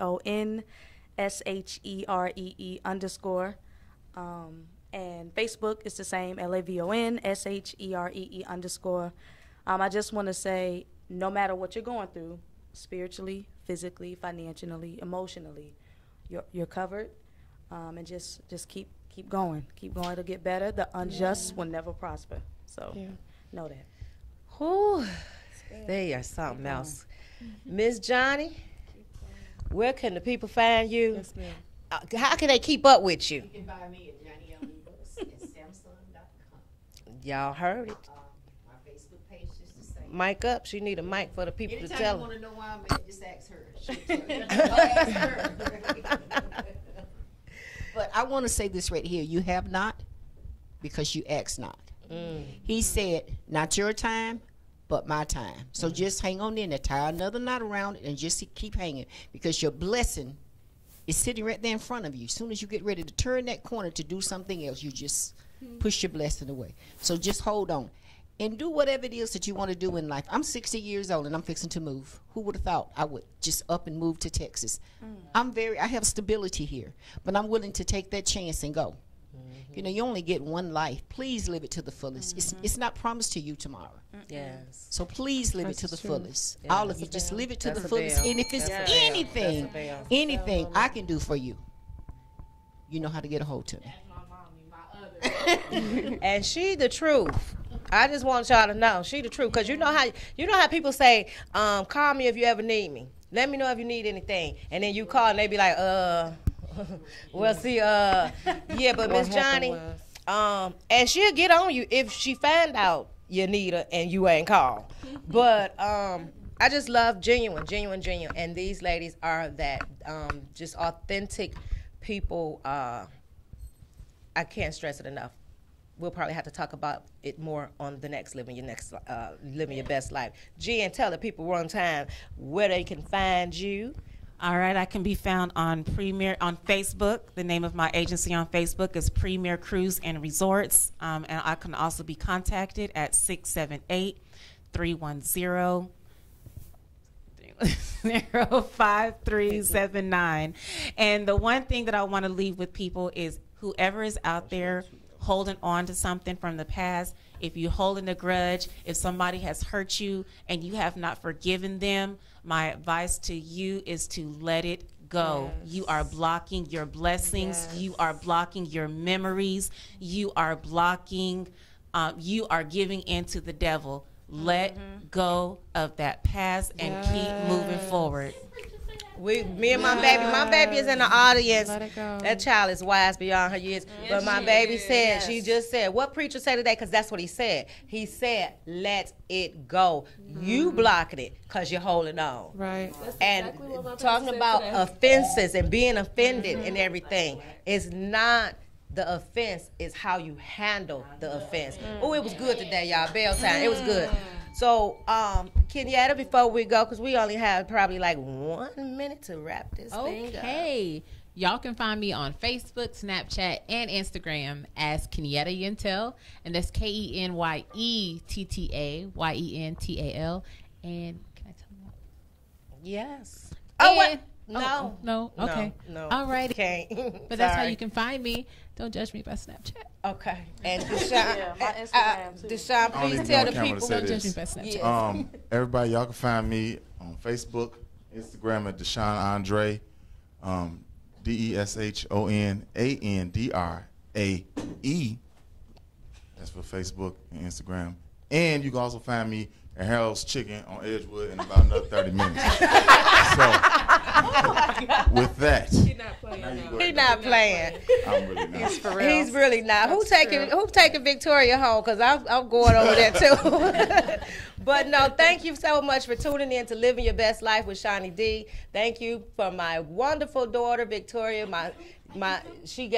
_ and Facebook is the same, LAVONSHEREE _ I just want to say, no matter what you're going through, spiritually, physically, financially, emotionally, you're covered. And just keep going. Keep going to get better. The unjust will never prosper. So know that. Whew. They are something else. Miss Johnny, Where can the people find you? Yes, ma'am. How can they keep up with you? You can buy me at Johnny L. Books at Samsung.com. Y'all heard it. My Facebook page is the same. Mic up. She need a mic for the people Anytime to tell you them. want to know why I'm at, just ask her. She'll tell you. Ask her. But I want to say this right here. You have not because you ask not. He said, not your time, but my time. So just hang on in there. Tie another knot around it and just keep hanging because your blessing is sitting right there in front of you. As soon as you get ready to turn that corner to do something else, you just push your blessing away. So just hold on and do whatever it is that you want to do in life. I'm 60 years old and I'm fixing to move. Who would have thought I would just up and move to Texas? I have stability here, but I'm willing to take that chance and go. You know, you only get one life. Please live it to the fullest. It's not promised to you tomorrow. Yes. So please live That's it to the true. fullest. Yeah, All of that's you, a just bell. live it to That's the a fullest. bell. And if it's That's a bell. anything, That's a bell. I can do for you, you know how to get a hold to me. And she the truth. I just want y'all to know she the truth, because you know how people say, call me if you ever need me. Let me know if you need anything, and then you call and they be like, well, see, yeah, but Miss Johnny, and she'll get on you if she find out you need her and you ain't called. But I just love genuine, and these ladies are that just authentic people. I can't stress it enough. We'll probably have to talk about it more on the next Living Your Best Life. Jen, tell the people one time where they can find you. All right, I can be found on Facebook. The name of my agency on Facebook is Premier Cruise and Resorts, and I can also be contacted at 678-310-5379. And the one thing that I want to leave with people is whoever is out there holding on to something from the past, if you're holding a grudge, if somebody has hurt you and you have not forgiven them, my advice to you is to let it go. Yes. You are blocking your blessings. Yes. You are blocking your memories. You are blocking, you are giving into the devil. Let go of that past and keep moving forward. Me and my baby is in the audience. That child is wise beyond her years. But my baby said, she just said, what preacher said today? Because that's what he said. He said, let it go. You blocking it because you're holding on. Right. And talking about offenses and being offended and everything is not the offense, is how you handle the offense. Oh, it was good today, y'all. Bell time. It was good. So, Kenyatta, before we go, because we only have probably like 1 minute to wrap this thing up. Okay. Y'all can find me on Facebook, Snapchat, and Instagram as Kenyatta Yentel. And that's KenyettaYental. And can I tell you what? Yes. Oh, what? No. Okay. No. All right. Can't. But that's how you can find me. Don't judge me by Snapchat. Okay. And Deshaun, my Instagram too. Deshaun, please tell the people. Don't judge me by Snapchat. Everybody, y'all can find me on Facebook, Instagram at Deshaun Andre, DESHONANDRAE. That's for Facebook and Instagram. And you can also find me at Harold's Chicken on Edgewood in about another 30 minutes. So, with that, He's not playing. I'm really not. He's for real. He's really not. Who taking Victoria home? Because I'm going over there too. But no, thank you so much for tuning in to Living Your Best Life with Shawnee D. Thank you for my wonderful daughter Victoria. She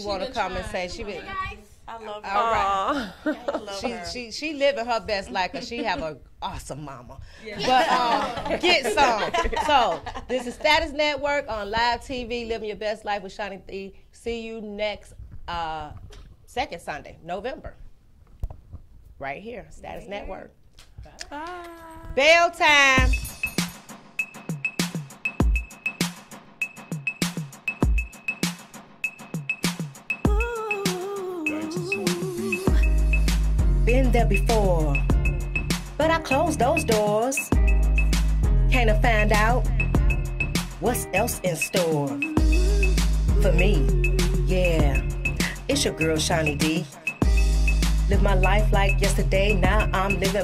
want to come and say she. I love her. All right. I love her. She living her best life because she have a awesome mama. Yeah. But get some. So this is Status Network on live TV, Living Your Best Life with Shawnee D. See you next second Sunday, November. Right here, Status Network. Bye. Bell time. Been there before, but I closed those doors. Can't I find out what's else in store for me? Yeah, it's your girl Shawnee D. Live my life like yesterday, now I'm living